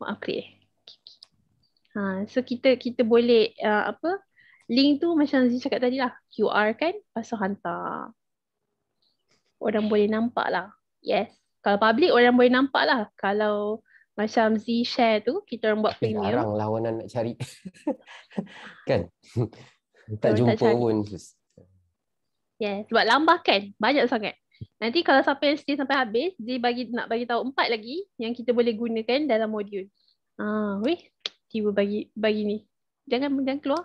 Upgrade. So kita boleh link tu macam Zee cakap tadi lah. QR kan, lepas tu hantar. Orang boleh nampak lah. Yes. Kalau public orang boleh nampak lah. Kalau macam Z share tu, kita orang buat premium. Jarang lawanan nak cari. Kan? Tak jumpa pun. Yes. Sebab lambat kan. Banyak sangat. Nanti kalau siapa yang stay sampai habis, Z nak bagi tahu 4 lagi yang kita boleh gunakan dalam modul. Tiba bagi ni. Jangan keluar.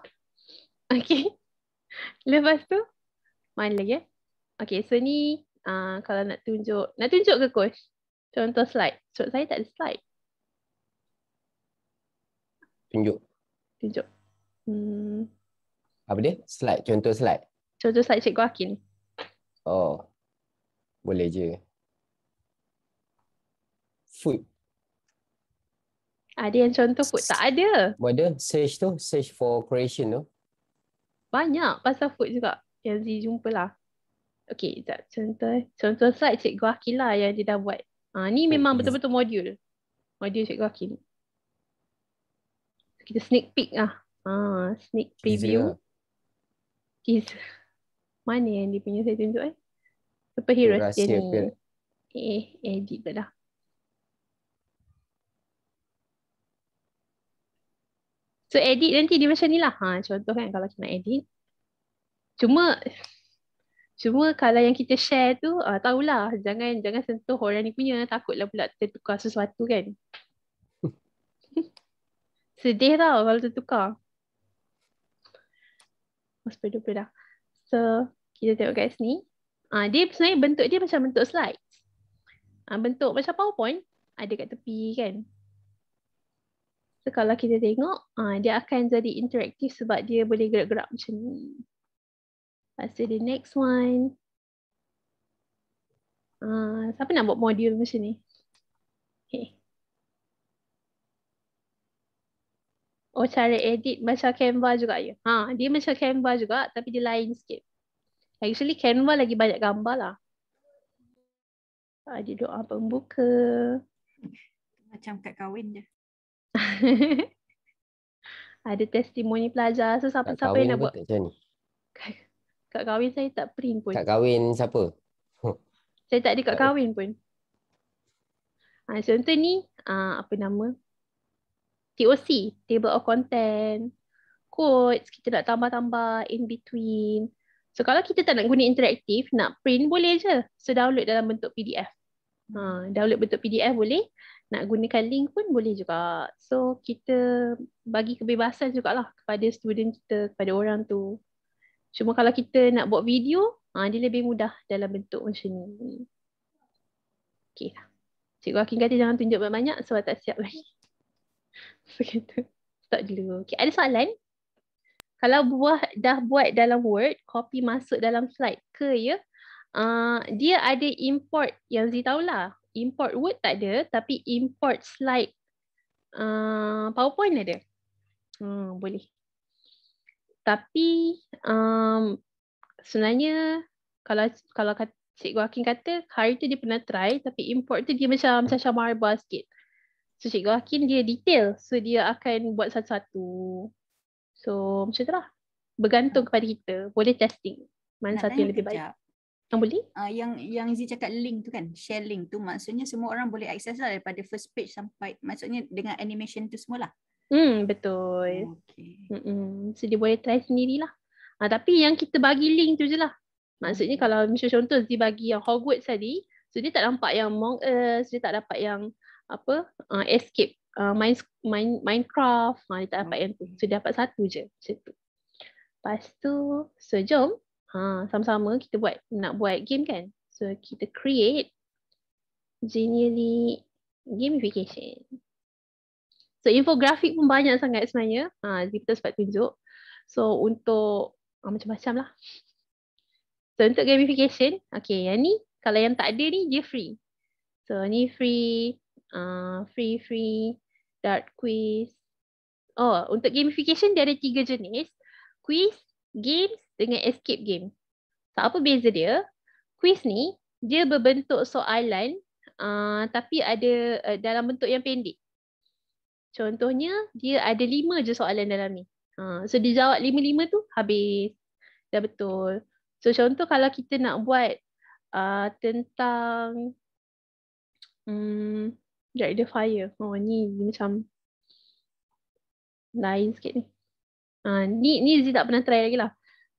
Okay. Lepas tu, mana lagi Okay, so ni kalau nak tunjuk ke coach? Contoh slide. So saya tak ada slide. Tunjuk. Apa dia? Slide. Contoh slide. Contoh slide Cikgu Hakin. Boleh je. Food. Ada yang contoh food. Tak ada. Ada search for creation tu. Banyak pasal food juga yang Z jumpa lah. Okay, contoh slide Cikgu Hakin lah yang dia dah buat. Ni memang betul-betul modul Cikgu Hakin. Kita sneak peek lah. Sneak preview. Teaser. Mana yang dia punya saya tunjuk Superheroes dia ni. Edit dah. So edit nanti dia macam ni lah. Contoh kan kalau kita nak edit. Cuma kalau yang kita share tu, tahulah. Jangan sentuh orang ni punya. Takutlah pula tertukar sesuatu kan. Sedih tau kalau tertukar. Sepeda dah. So, kita tengok kat sini. Dia sebenarnya bentuk dia macam bentuk slide. Bentuk macam PowerPoint. Ada kat tepi kan. So, kalau kita tengok, dia akan jadi interaktif sebab dia boleh gerak-gerak macam ni. Lepas tu the next one. Siapa nak buat modul macam ni? Okay. Cara edit macam Canva juga ya. Dia macam Canva juga tapi dia lain sikit. Actually Canva lagi banyak gambar lah. Dia doa pembuka. Macam kad kahwin je. Ada testimoni pelajar. So siapa yang nak buat? Macam ni. Kad kahwin saya tak print pun. Kad kahwin siapa? Saya tak ada kad kahwin pun. Contoh ni, apa nama? TOC, Table of Content. Quotes, kita nak tambah-tambah in between. So kalau kita tak nak guna interaktif, nak print boleh je. So download dalam bentuk PDF. Download bentuk PDF boleh. Nak gunakan link pun boleh juga. So kita bagi kebebasan jugalah kepada student kita, kepada orang tu. Cuma kalau kita nak buat video, dia lebih mudah dalam bentuk macam ni. Okay lah. Cikgu Hakim kata jangan tunjuk banyak-banyak sebab tak siap lagi. So kita stop dulu. Okay, ada soalan? Kalau dah buat dalam Word, copy masuk dalam slide ke ya? Dia ada import yang Zee tahulah. Import Word tak ada, tapi import slide PowerPoint ada. Boleh. Tapi sebenarnya kalau Cikgu Hakim kata hari tu dia pernah try, tapi import tu dia macam marba sikit. So Cikgu Hakim dia detail, so dia akan buat satu-satu. So macam tu lah. Bergantung kepada kita. Boleh testing. Mana satu yang lebih baik. Boleh? Yang Zee cakap link tu kan, share link tu maksudnya semua orang boleh akses lah daripada first page sampai, maksudnya dengan animation tu semua lah. Betul. Okay. So dia boleh try sendirilah. Tapi yang kita bagi link tu je lah. Maksudnya kalau macam contoh Zee bagi yang Hogwarts tadi, so dia tak nampak yang Among Us, dia tak dapat yang Escape, Minecraft, dia tak dapat yang tu. So dia dapat satu je macam tu. Lepas tu, so jom sama-sama kita nak buat game kan. So kita create Genially gamification. So infografik pun banyak sangat sebenarnya. Zee sempat tunjuk. So untuk macam-macam lah. So untuk gamification, okay, yang ni kalau yang tak ada ni dia free. So ni free, free dart quiz. Untuk gamification dia ada 3 jenis. Quiz, games dengan escape game. So apa beza dia? Quiz ni dia berbentuk soalan tapi ada dalam bentuk yang pendek. Contohnya dia ada 5 je soalan dalam ni. So dia jawab 5-5 tu habis. Dah betul. So contoh kalau kita nak buat tentang Drag the Fire. Ni macam lain sikit ni. Ni Zee tak pernah try lagi lah.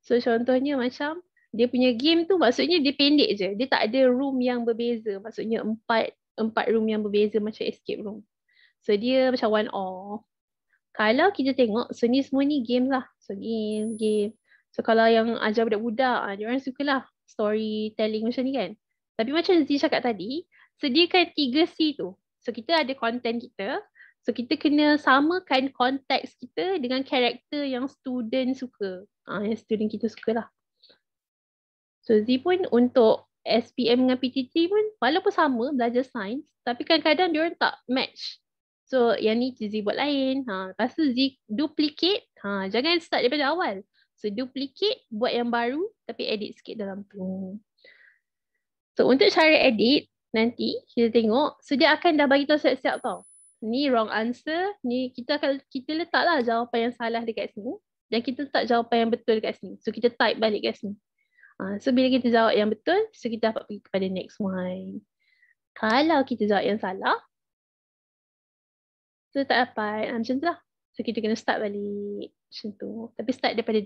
So contohnya macam dia punya game tu maksudnya dia pendek je. Dia tak ada room yang berbeza. Maksudnya 4 room yang berbeza macam escape room. So dia macam one off. Kalau kita tengok, so ni semua ni game lah. So game. So kalau yang ajar budak-budak, dia orang sukalah storytelling macam ni kan. Tapi macam Zee cakap tadi, sediakan 3C tu. So kita ada content kita. So kita kena samakan konteks kita dengan karakter yang student suka. Yang student kita suka lah. So Zee pun untuk SPM dengan PTT pun walaupun sama belajar sains, tapi kadang-kadang dia orang tak match. So yang ni Zee buat lain. Lepas tu Zee duplicate. Jangan start daripada awal. So duplicate, buat yang baru tapi edit sikit dalam tu. So untuk cara edit nanti kita tengok. So dia akan dah bagi tahu siap-siap tau. Ni wrong answer. Ni kita letaklah jawapan yang salah dekat sini. Dan kita letak jawapan yang betul dekat sini. So kita type balik kat sini. So bila kita jawab yang betul, so kita dapat pergi kepada next one. Kalau kita jawab yang salah, so tak dapat. Macam tu lah. So kita kena start balik. Macam tu. Tapi start daripada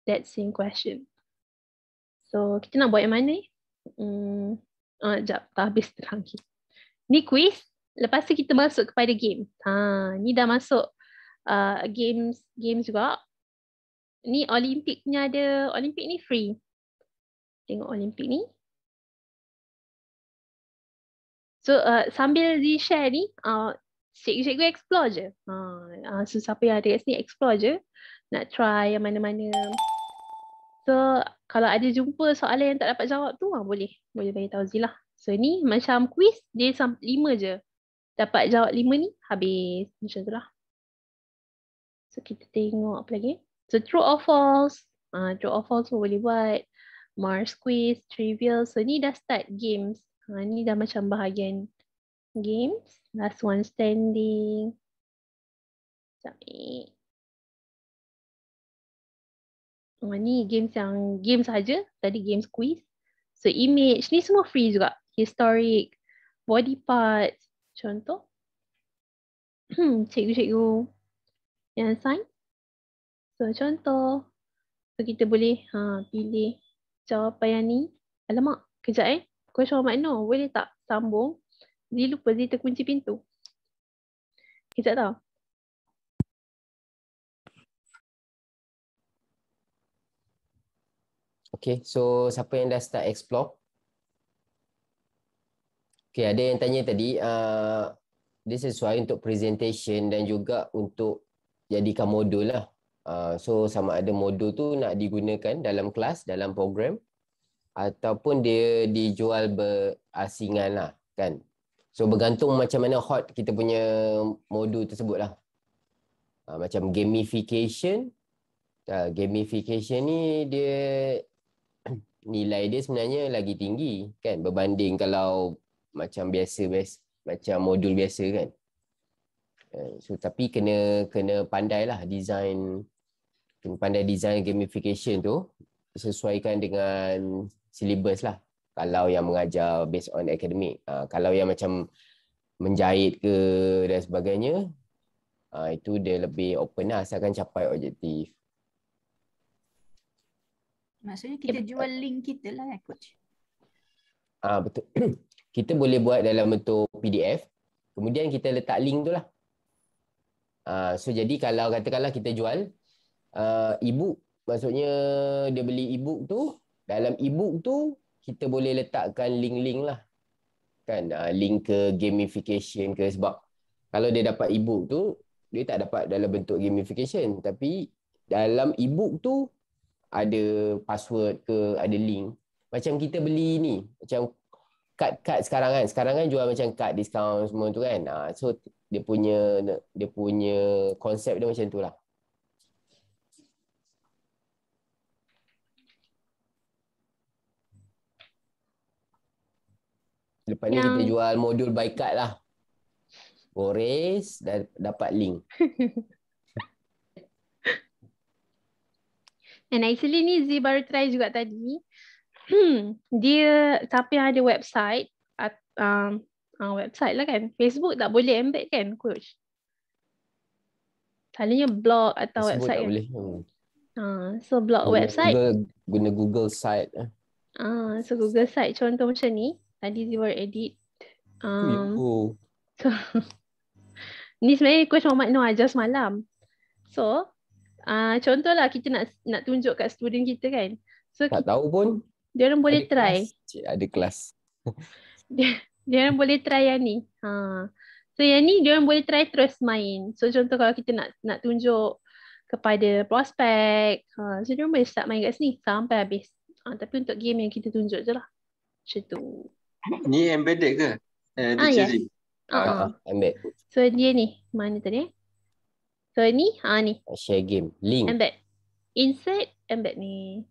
that same question. So kita nak buat yang mana ni? Sekejap. Tak habis terang. Ni quiz. Lepas tu kita masuk kepada game. Ni dah masuk games juga. Ni Olimpiknya ada. Olimpik ni free. Tengok Olimpik ni. So sambil Zee share ni, cikgu-cikgu explore je. So siapa yang ada kat sini explore je. Nak try yang mana-mana. So kalau ada jumpa soalan yang tak dapat jawab tu, boleh bagi tahu Zee lah. So ni macam quiz, dia 5 je. Dapat jawab 5 ni, habis. Macam tu lah. So kita tengok apa lagi. So true or false. True or false pun boleh buat. Mars quiz, trivial. So ni dah start games. Ni dah macam bahagian games. Last one standing. Ni game sahaja. Tadi games quiz. So image. Ni semua free juga. Historic. Body parts. Contoh. Cikgu-cikgu yang assign. So contoh. So kita boleh pilih jawapan yang ni. Alamak, kejap Question mark no. Boleh tak sambung? Zee lupa Zee terkunci pintu. Kejap tau. Okay, so siapa yang dah start explore? Okay, ada yang tanya tadi, dia sesuai untuk presentation dan juga untuk jadikan modul lah. So sama ada modul tu nak digunakan dalam kelas, dalam program, ataupun dia dijual berasingan lah kan. So bergantung macam mana hot kita punya modul tersebut lah. Macam gamification. Gamification ni dia nilai dia sebenarnya lagi tinggi kan berbanding kalau macam biasa macam modul biasa kan. So tapi kena pandailah design, kena pandai design gamification tu sesuaikan dengan syllabus lah. Kalau yang mengajar based on academic, kalau yang macam menjahit ke dan sebagainya, itu dia lebih open lah asalkan capai objektif. Maksudnya kita jual link kita lah coach. Betul. Kita boleh buat dalam bentuk PDF, kemudian kita letak link tu lah. So jadi kalau katakanlah kita jual e-book, maksudnya dia beli e-book tu, dalam e-book tu kita boleh letakkan link-link lah. Kan, link ke gamification ke, sebab kalau dia dapat e-book tu, dia tak dapat dalam bentuk gamification, tapi dalam e-book tu ada password ke, ada link. Macam kita beli ni, macam kad sekarang kan jual macam kad diskaun semua tu kan. So dia punya konsep dia macam tu lah. Lepas ni kita jual modul by card lah. Gores dan dapat link. And actually ni Zee baru try juga tadi. Dia siapa yang ada website, website lah kan. Facebook tak boleh embed kan coach? Selalunya blog atau Facebook website tak kan? boleh. So blog website. Guna Google site. So Google site contoh macam ni. Tadi Zee baru edit. So, ni sebenarnya coach Muhammad Noor ajar semalam. So contohlah kita nak tunjuk kat student kita kan. So tak tahu pun. Dia orang boleh try. Ada kelas. Dia orang boleh try yang ni. So yang ni dia orang boleh try terus main. So contoh kalau kita nak tunjuk kepada prospek, so dia orang boleh start main kat sini sampai habis. Tapi untuk game yang kita tunjuk je lah. Macam tu. Ni embedded ke? Yes. Embed. So dia ni, mana tadi? So ni, ni. Share game. Link. Embed. Insert, embed ni.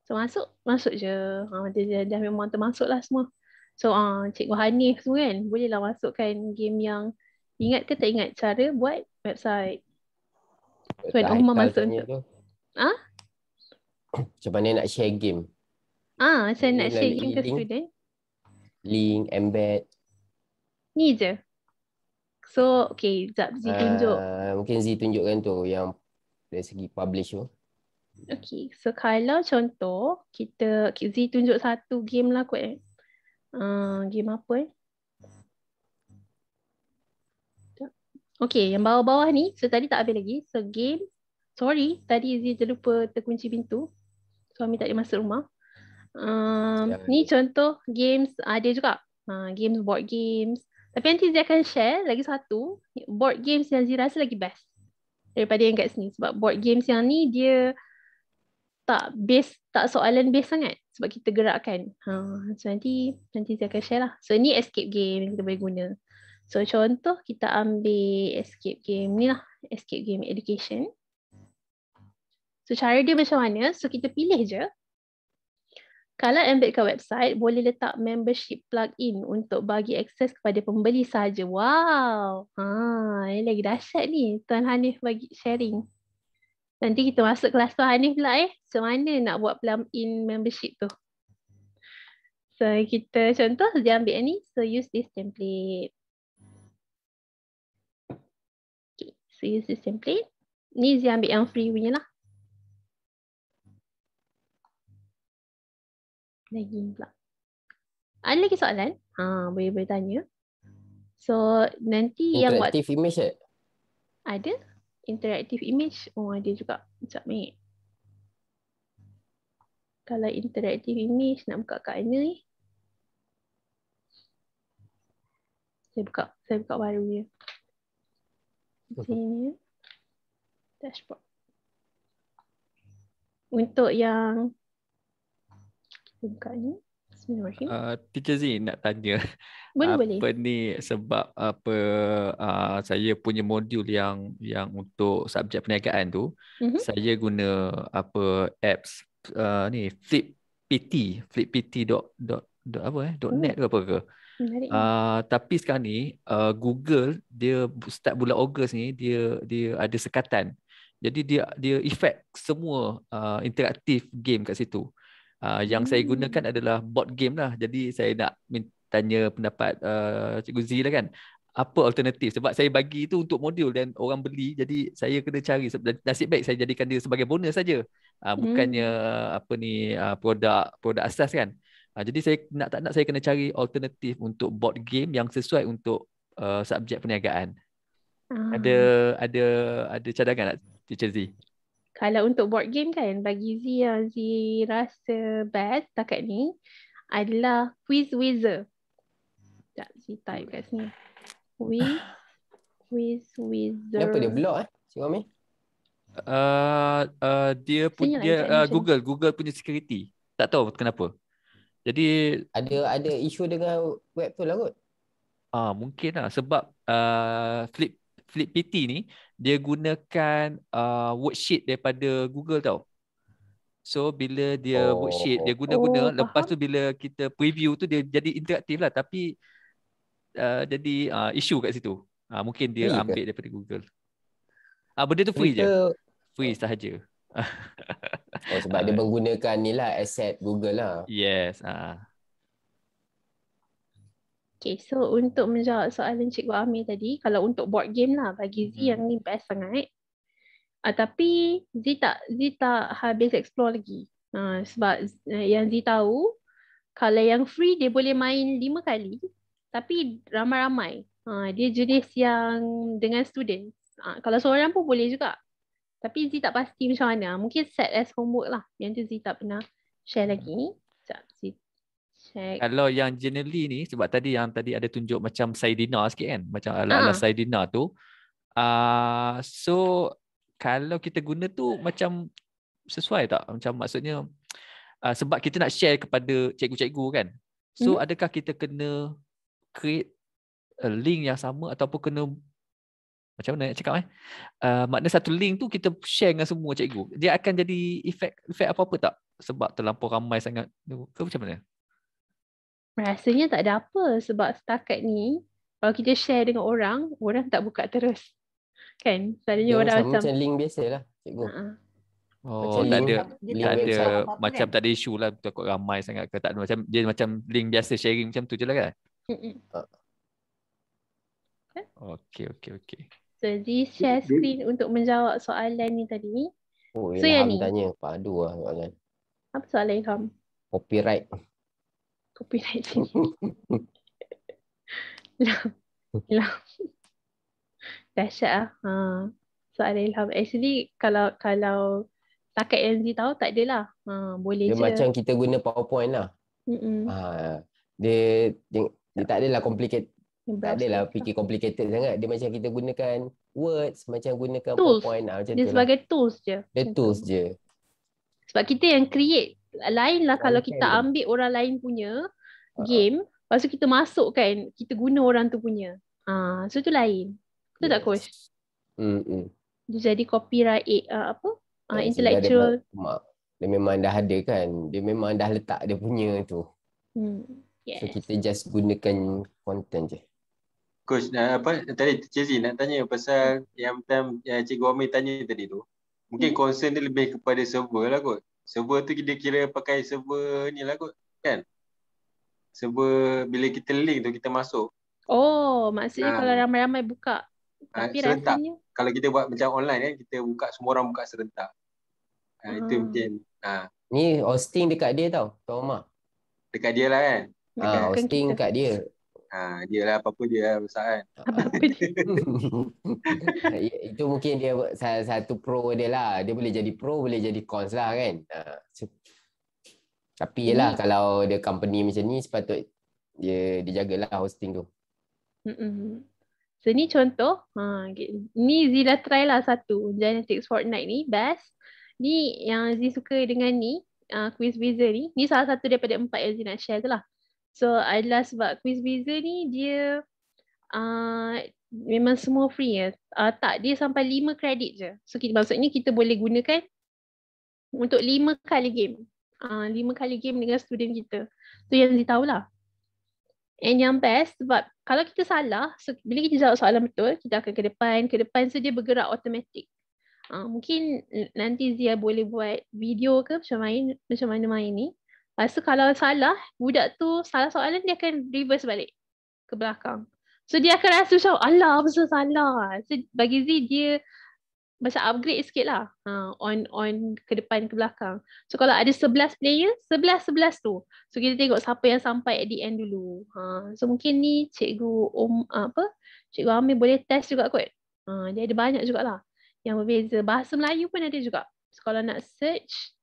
So masuk je. Dia dah memang termasuk lah semua. So Cikgu Hanif semua kan, bolehlah masukkan game yang ingat ke tak ingat cara buat website. So Umar masuk untuk macam mana nak share game. Saya nak share game ke student. Link, embed. Ni je. So okay, sekejap Zee tunjuk. Mungkin Zee tunjukkan tu yang dari segi publish tu. Okay, so kalau contoh kita Zee tunjuk satu game lah kot game apa Okay, yang bawah-bawah ni, so tadi tak habis lagi. So game, sorry, tadi Zee terlupa terkunci pintu. Suami tak boleh masuk rumah. Ni contoh games ada juga. Games, board games. Tapi nanti Zee akan share lagi satu board games yang Zee rasa lagi best daripada yang kat sini. Sebab board games yang ni dia tak soalan base sangat sebab kita gerakkan. So nanti saya akan share lah. So ni escape game yang kita boleh guna. So contoh kita ambil escape game ni lah, escape game education. So cara dia macam mana? So kita pilih je. Kalau embed ke website, boleh letak membership plugin untuk bagi akses kepada pembeli sahaja. Wow. Ini lagi dahsyat ni. Tuan Hanif bagi sharing. Nanti kita masuk kelas tu Hanif pula So mana nak buat plugin membership tu. So kita contoh dia ambil ni. So use this template. Okay. So use this template. Ni dia ambil yang free punya lah. Lagging pula. Ada lagi soalan? Boleh tanya. So nanti yang Interactive image ada interactive image. Oh, ada juga. Sekejap ni. Kalau interactive image nak buka kat mana ni? Saya buka baru je. Sini. Dashboard. Untuk yang kita buka ni. Bismillahirrahmanirrahim. Teacher Z nak tanya. Boleh. Apa ni sebab apa saya punya modul yang untuk subjek perniagaan tu, saya guna apa apps ni flippt .net ke apa ke. Tapi sekarang ni Google dia start bulan Ogos ni dia ada sekatan. Jadi dia effect semua interaktif game kat situ. Yang saya gunakan adalah board game lah. Jadi saya nak tanya pendapat Cikgu Z lah kan. Apa alternatif? Sebab saya bagi tu untuk modul dan orang beli. Jadi saya kena cari. Nasib baik saya jadikan dia sebagai bonus saja. Bukannya apa ni produk asas kan. Jadi saya tak nak saya kena cari alternatif untuk board game yang sesuai untuk subjek perniagaan. Ada cadangan tak Teacher Z? Kalau untuk board game kan, bagi Z yang Z rasa best takat ni adalah Quiz Wizard. Sekejap, Z type kat sini. Quiz Wizard. Kenapa dia block Cik Wami? Dia punya Google punya security. Tak tahu kenapa. Jadi ada isu dengan web tu lah kot. Mungkin lah sebab flippt ni dia gunakan worksheet daripada Google tau. So bila dia worksheet dia guna lepas tu bila kita preview tu dia jadi interaktif lah, tapi jadi isu kat situ. Mungkin dia ambil daripada Google. Benda tu free je. Free sahaja. Sebab dia menggunakan ni lah asset Google lah. Yes. Okay, so untuk menjawab soalan Cikgu Amir tadi, kalau untuk board game lah, bagi Z yang ni best sangat. Tapi Z tak habis explore lagi. Sebab yang Z tahu, kalau yang free dia boleh main 5 kali, tapi ramai-ramai. Dia jenis yang dengan students. Kalau seorang pun boleh juga. Tapi Z tak pasti macam mana. Mungkin set as homework lah. Yang tu Z tak pernah share lagi. Sekejap, Z check. Kalau yang generally ni, sebab tadi ada tunjuk macam Saidina sikit kan, macam ala-ala Saidina tu. So kalau kita guna tu macam sesuai tak? Macam maksudnya sebab kita nak share kepada cikgu-cikgu kan. So adakah kita kena create a link yang sama ataupun kena macam mana nak cakap makna satu link tu kita share dengan semua cikgu. Dia akan jadi efek apa-apa tak? Sebab terlampau ramai sangat tu. Ke macam mana? Rasanya tak ada apa sebab setakat ni kalau kita share dengan orang tak buka terus. Kan? Selalunya orang macam link biasa lah cikgu. Macam tak ada macam tak ada isu lah takut ramai sangat ke tak ada, macam dia macam link biasa sharing macam tu je lah kan. Okey. So Z share screen untuk menjawab soalan ni tadi. So yang Ilham ni tanya padu lah soalan. apa soalan Ilham? Copyright Ilham. Dahsyat lah. Soalan Ilham. Actually kalau takat yang Z tahu tak adalah. Boleh dia je. macam kita guna PowerPoint lah. Dia tak adalah complicated. Tak adalah fikir complicated sangat. Dia macam kita gunakan words, macam gunakan tools. PowerPoint lah. Macam dia tu sebagai lah. tools je. Dia tools je. Sebab kita yang create. Lain lah kalau kita ambil orang lain punya game, lepas tu kita masuk kan, kita guna orang tu punya. So tu lain. Betul tak Coach? Dia jadi copyright intellectual. Dia memang dah ada kan. Dia memang dah letak dia punya tu. Yes. So kita just gunakan content je. Coach, tadi Teacher Z nak tanya pasal yang Cikgu Amir tanya tadi tu. Mungkin concern dia lebih kepada server lah kot. Server tu kita kira pakai server ni lah kot, kan? Server bila kita link tu kita masuk. Maksudnya kalau ramai-ramai buka. Tapi serentak. rasanya Kalau kita buat macam online kan, kita buka semua orang buka serentak. Itu mungkin. Ni hosting dekat dia tau, Tuan Omar. dekat dia lah kan. Bukan Hosting kita. kat dia. Dia lah apa-apa dia lah besar kan. Apa-apa dia. Itu mungkin dia salah satu pro dia lah. Dia boleh jadi pro, boleh jadi cons lah kan. Tapi yelah kalau dia company macam ni sepatut dia jagalah hosting tu. So ni contoh. Ni Zila try lah satu. Genetics Fortnite ni best. Ni yang Z suka dengan ni. Quizizzer ni. Ni salah satu daripada 4 yang Z nak share tu lah. So adalah sebab Quizizzer ni dia memang semua free ya. Tak, dia sampai 5 kredit je. So maksudnya kita boleh gunakan untuk 5 kali game. 5 kali game dengan student kita. Tu yang Z tahulah. And yang best sebab kalau kita salah, so bila kita jawab soalan betul, kita akan ke depan so dia bergerak automatik. Mungkin nanti Zia boleh buat video ke macam mana main ni. Lepas tu kalau salah, budak tu salah soalan dia akan reverse balik ke belakang. So dia akan rasa macam alah apa salah. So bagi Z dia macam upgrade sikit lah. On ke depan ke belakang. So kalau ada 11 player, 11 tu. So kita tengok siapa yang sampai at the end dulu. So mungkin ni cikgu Cikgu Amir boleh test juga kot. Dia ada banyak jugalah yang berbeza. Bahasa Melayu pun ada juga. So kalau nak search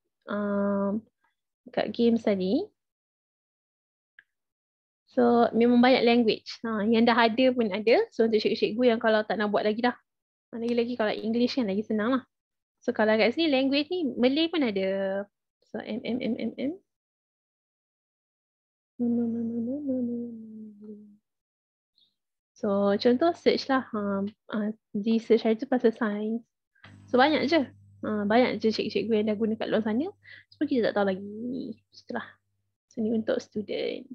kat games tadi. So memang banyak language. Yang dah ada pun ada. So untuk cikgu-cikgu yang kalau tak nak buat lagi dah. Lagi-lagi kalau English kan lagi senang lah. So kalau kat sini language ni Malay pun ada. So So contoh search lah. Z search hari tu pasal science. So banyak je. Banyak je cikgu-cikgu yang dah guna kat luar sana. So kita tak tahu lagi. Setelah. So ni untuk student.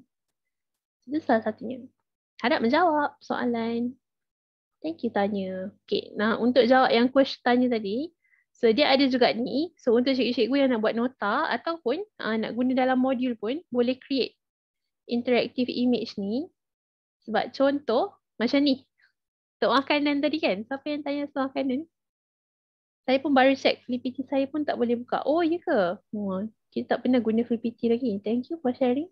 Itu salah satunya. Harap menjawab soalan. Thank you tanya. Okay, nah untuk jawab yang question tanya tadi, so dia ada juga ni. So untuk cikgu-cikgu yang nak buat nota ataupun nak guna dalam modul pun boleh create interactive image ni. Sebab contoh macam ni. Untuk makanan tadi kan, siapa yang tanya soal makanan? Saya pun baru check Flippity saya pun tak boleh buka. Oh ya ke? Kita tak pernah guna Flippity lagi. Thank you for sharing.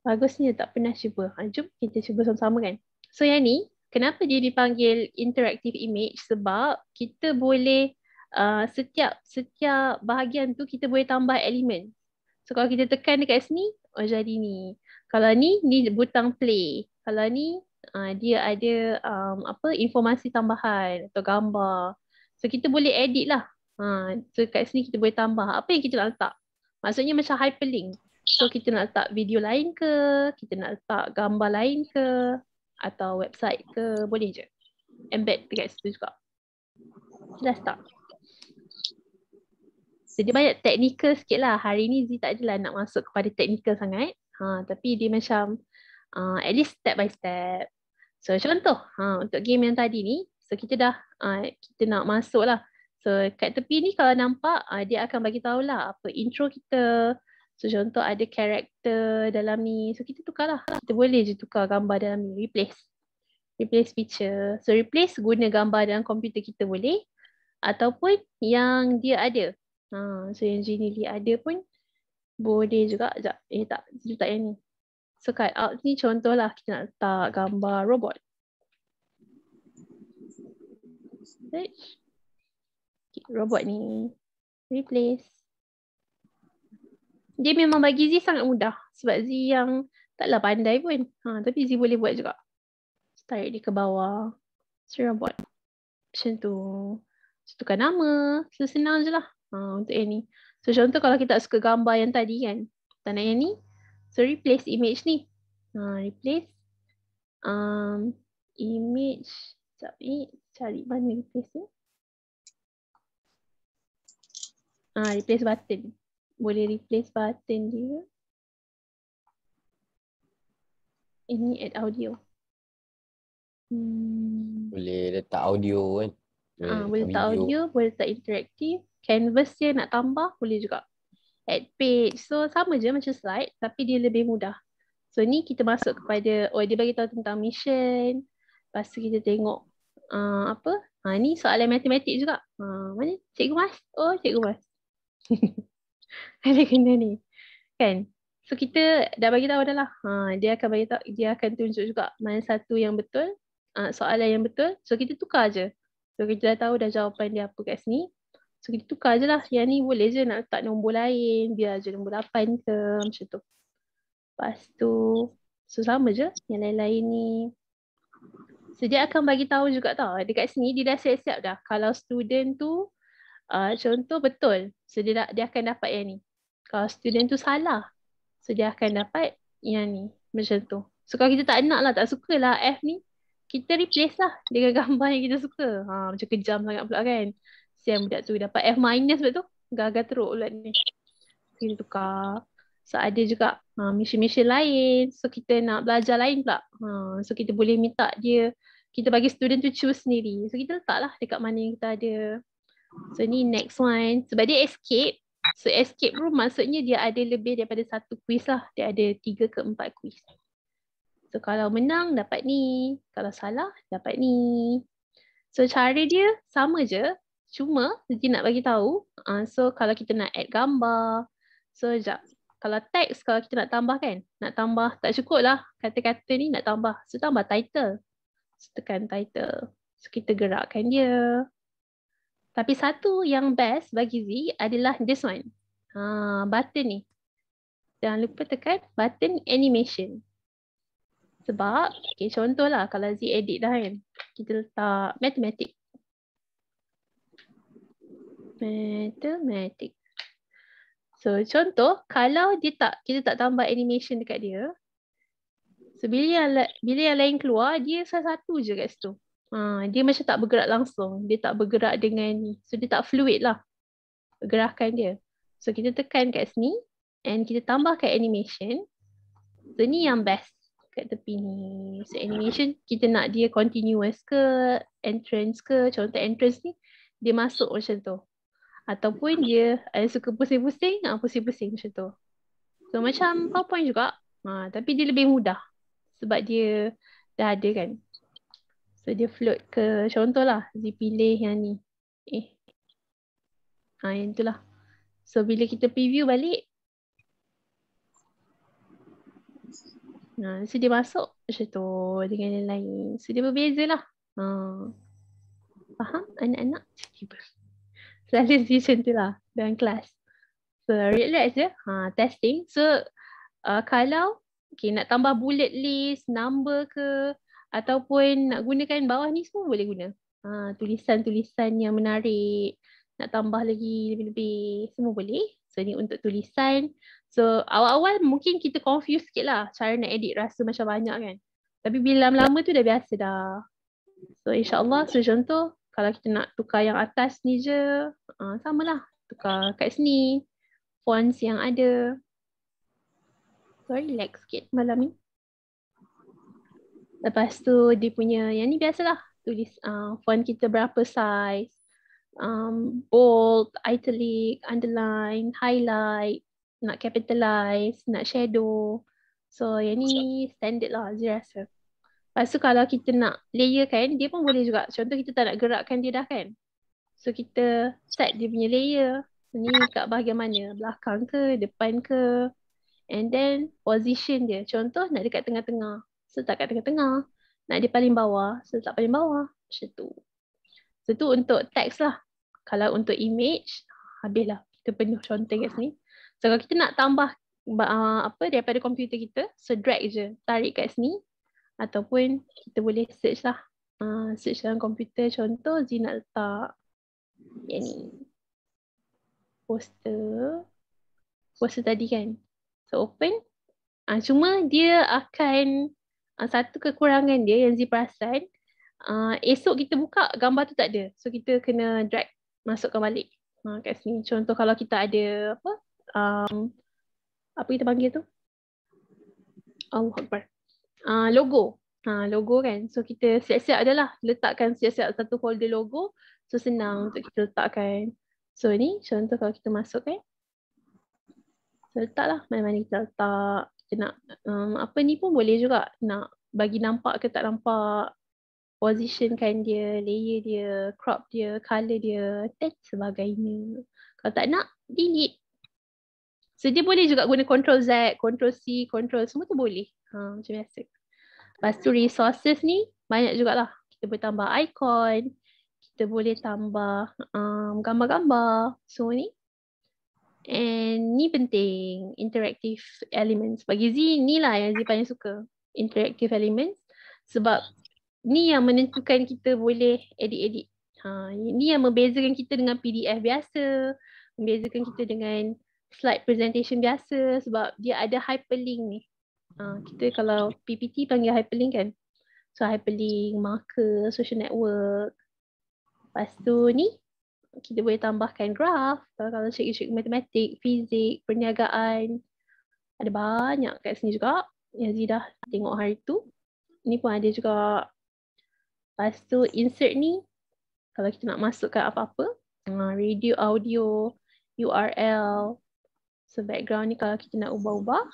Bagusnya tak pernah cuba. Jom kita cuba sama-sama kan. So yang ni, kenapa dia dipanggil interactive image? Sebab kita boleh setiap bahagian tu kita boleh tambah elemen. So kalau kita tekan dekat sini, jadi ni. Kalau ni butang play. Kalau ni dia ada informasi tambahan atau gambar. So kita boleh edit lah. So kat sini kita boleh tambah apa yang kita nak letak. Maksudnya macam hyperlink. So kita nak letak video lain ke, kita nak letak gambar lain ke, atau website ke, boleh je. Embed dekat situ juga. Dah start. So dia banyak teknikal sikit lah. Hari ni Z tak adalah nak masuk kepada teknikal sangat. Tapi dia macam at least step by step. So contoh untuk game yang tadi ni, so kita dah kita nak masuk lah. So kat tepi ni kalau nampak dia akan bagi tahulah apa intro kita. So contoh ada karakter dalam ni. So kita tukar lah. Kita boleh je tukar gambar dalam ni. Replace picture. So replace guna gambar dalam komputer kita boleh. Ataupun yang dia ada. So yang Genie ada pun boleh juga. Tak. Letak yang ni. So cut out ni contoh lah. Kita nak letak gambar robot. Search. Okay, robot ni. Replace. Dia memang bagi Z sangat mudah. Sebab Z yang taklah pandai pun. Tapi Z boleh buat juga. Tarik dia ke bawah. Suruh buat. Macam tu. So, tukar nama. So, senang je lah. Untuk yang ni. So, contoh kalau kita suka gambar yang tadi kan. Tak nak yang ni. So, replace image ni. Replace. Image. Sekejap ni. Cari mana replace ni. Replace button. Boleh replace button dia. Ini add audio. Boleh letak audio kan. Boleh letak audio, boleh letak interaktif. Canvas dia nak tambah, boleh juga. Add page. So sama je macam slide tapi dia lebih mudah. So ni kita masuk kepada, dia bagi tahu tentang mission. Lepas tu kita tengok ni soalan matematik juga. Mana? Cikgu Mas? Oh, Cikgu Mas. Ada kena ni. kan. So kita dah bagi tahu dah lah. Dia akan bagi tahu, dia akan tunjuk juga mana satu yang betul, soalan yang betul. So kita tukar je. So kita dah tahu dah jawapan dia apa kat sini. So kita tukar je lah. Yang ni boleh je nak letak nombor lain, biar je nombor 8 ke macam tu. Lepas tu, so sama je yang lain-lain ni. So dia akan bagi tahu juga tau. Dekat sini dia dah siap-siap dah. Kalau student tu contoh betul, so dia akan dapat yang ni. Kalau student tu salah, so dia akan dapat yang ni. Macam tu. So kalau kita tak nak lah, tak suka lah F ni, kita replace lah dengan gambar yang kita suka. Macam kejam sangat pula kan. Siang budak tu dapat F minus sebab tu. Gagal teruk pula ni. Kita tukar. So ada juga mission-mission lain. So kita nak belajar lain pula. So kita boleh minta dia, kita bagi student tu choose sendiri. So kita letak lah dekat mana yang kita ada. So ni next one. Sebab dia escape. So escape room maksudnya dia ada lebih daripada satu quiz lah. Dia ada 3 ke 4 quiz. So kalau menang dapat ni. Kalau salah dapat ni. So cara dia sama je. Cuma dia nak bagi tahu. So kalau kita nak add gambar. So sekejap. Kalau teks, kalau kita nak tambah kan. Nak tambah, tak cukup lah. Kata-kata ni nak tambah. So tambah title. So tekan title. So kita gerakkan dia. Tapi satu yang best bagi Z adalah this one. Button ni. Jangan lupa tekan button animation. Sebab, okay, contohlah kalau Z edit dah kan. Kita letak mathematics. Mathematics. So contoh, kalau kita tak tambah animation dekat dia. So bila yang lain keluar, dia salah satu je kat situ. Dia macam tak bergerak langsung. Dia tak bergerak dengan ni. So dia tak fluid lah. Gerakan dia. So kita tekan kat sini. And kita tambahkan animation. So ni yang best kat tepi ni. So animation kita nak dia continuous ke, entrance ke. Contoh entrance ni, dia masuk macam tu. Ataupun dia suka pusing-pusing, pusing-pusing macam tu. So macam PowerPoint juga. Tapi dia lebih mudah. Sebab dia dah ada kan. So dia float ke, contohlah dia pilih yang ni. Yang itulah. So bila kita preview balik. So dia masuk macam tu dengan yang lain. So dia berbeza lah. Faham anak-anak? Tiba. Selalu macam tu lah dalam kelas. So relax je. Testing. So kalau nak tambah bullet list, number ke, ataupun nak gunakan bawah ni semua boleh guna. Tulisan-tulisan yang menarik. Nak tambah lagi lebih-lebih. Semua boleh. So ni untuk tulisan. So awal-awal mungkin kita confuse sikit lah. Cara nak edit rasa macam banyak kan. Tapi bila lama-lama tu dah biasa dah. So insyaAllah. So contoh. Kalau kita nak tukar yang atas ni je. Samalah. Tukar kat sini. Fonts yang ada. So relax sikit malam ni. Lepas tu dia punya. Yang ni biasalah. Tulis font kita berapa size. Bold, italic, underline, highlight, nak capitalize, nak shadow. So yang ni standard lah Zee rasa. Lepas tu kalau kita nak layer kan, dia pun boleh juga. Contoh kita tak nak gerakkan dia dah kan. So kita set dia punya layer. Ni kat bahagian mana? Belakang ke, depan ke. And then position dia. Contoh nak dekat tengah-tengah. So tak kat tengah-tengah. Nak dia paling bawah. So tak paling bawah. Macam tu. So tu untuk teks lah. Kalau untuk image, habislah. Kita penuh contoh kat sini. So kalau kita nak tambah daripada komputer kita, so drag je. Tarik kat sini. Ataupun kita boleh search lah. Search dalam komputer. Contoh Zee nak letak yang ni. Poster tadi kan. So open. Cuma dia akan satu kekurangan dia yang Zee perasan. Esok kita buka gambar tu tak ada. So kita kena drag masukkan balik kat sini. Contoh kalau kita ada apa kita panggil tu? Allahu Akbar. Logo. Logo kan. So kita siap-siap adalah letakkan siap-siap satu folder logo. So senang untuk kita letakkan. So ni contoh kalau kita masukkan. So letaklah mana-mana kita letak. Kita nak apa ni pun boleh juga. Nak bagi nampak ke tak nampak. Positionkan dia, layer dia, crop dia, color dia, dan sebagainya. Kalau tak nak, delete. So dia boleh juga guna Ctrl Z, Ctrl C, Ctrl semua tu boleh. Macam biasa. Lepas tu resources ni banyak jugalah. Kita boleh tambah icon, kita boleh tambah gambar-gambar semua ni. And ni penting, interactive elements. Bagi Z, ni lah yang Z paling suka. Interactive elements. Sebab ni yang menentukan kita boleh edit-edit. Ni yang membezakan kita dengan PDF biasa. Membezakan kita dengan slide presentation biasa. Sebab dia ada hyperlink ni. Kita kalau PPT panggil hyperlink kan. So hyperlink, marker, social network. Lepas tu ni, kita boleh tambahkan graf. Kalau cikgu-cikgu matematik, fizik, perniagaan. Ada banyak kat sini juga. Yang Zee dah tengok hari tu. Ni pun ada juga. Lepas tu insert ni. Kalau kita nak masukkan apa-apa. Radio, audio, URL. So background ni kalau kita nak ubah-ubah.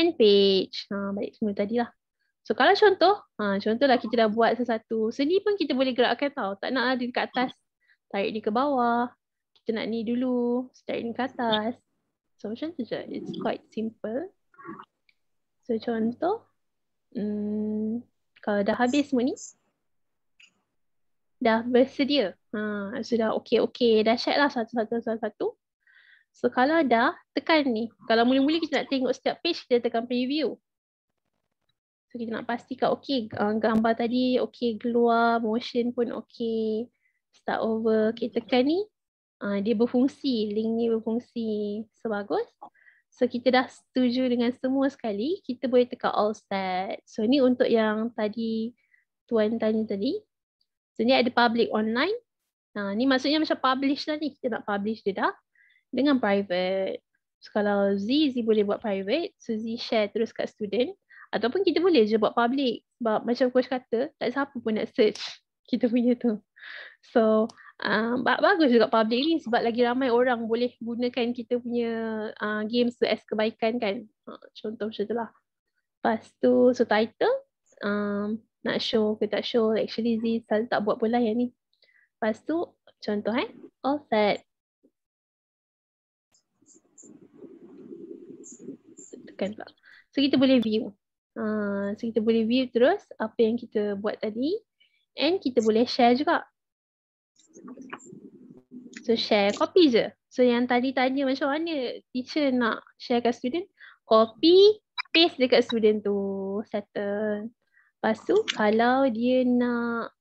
And page. Balik semula tadi lah. So kalau contohlah kita dah buat sesuatu. So ni pun kita boleh gerakkan tau. Tak nak ada dekat atas. Tarik ni ke bawah. Kita nak ni dulu. Tarik ni ke atas. So macam tu je. It's quite simple. So contoh. Kalau dah habis semua ni. Dah bersedia. Sudah okey. Dahsyat lah satu-satu. So kalau dah tekan ni. Kalau mula-mula kita nak tengok setiap page. Kita tekan preview. So kita nak pastikan okey. Gambar tadi okey keluar. Motion pun okey. Start over. Okay, tekan ni. Dia berfungsi. Link ni berfungsi. So, bagus. So, kita dah setuju dengan semua sekali. Kita boleh tekan all set. So, ni untuk yang tadi Tuan tanya tadi. So, ni ada public online. Ni maksudnya macam publish lah ni. Kita nak publish dia dah. Dengan private. So, kalau Z boleh buat private. So, Z share terus kat student. Ataupun kita boleh je buat public. Sebab macam coach kata, tak siapa pun nak search kita punya tu. So, bagus juga public ni sebab lagi ramai orang boleh gunakan kita punya games tu as kebaikan kan. Contoh macam tu lah. Lepas tu, so title, nak show ke tak show, actually Z selalu tak buat pula yang ni. Lepas tu, contoh all set. Tekan pula. So, kita boleh view. So, kita boleh view terus apa yang kita buat tadi. And kita boleh share juga. So share, copy je. So yang tadi tanya macam mana teacher nak share kat student. Copy, paste dekat student tu. Settle. Lepas tu kalau dia nak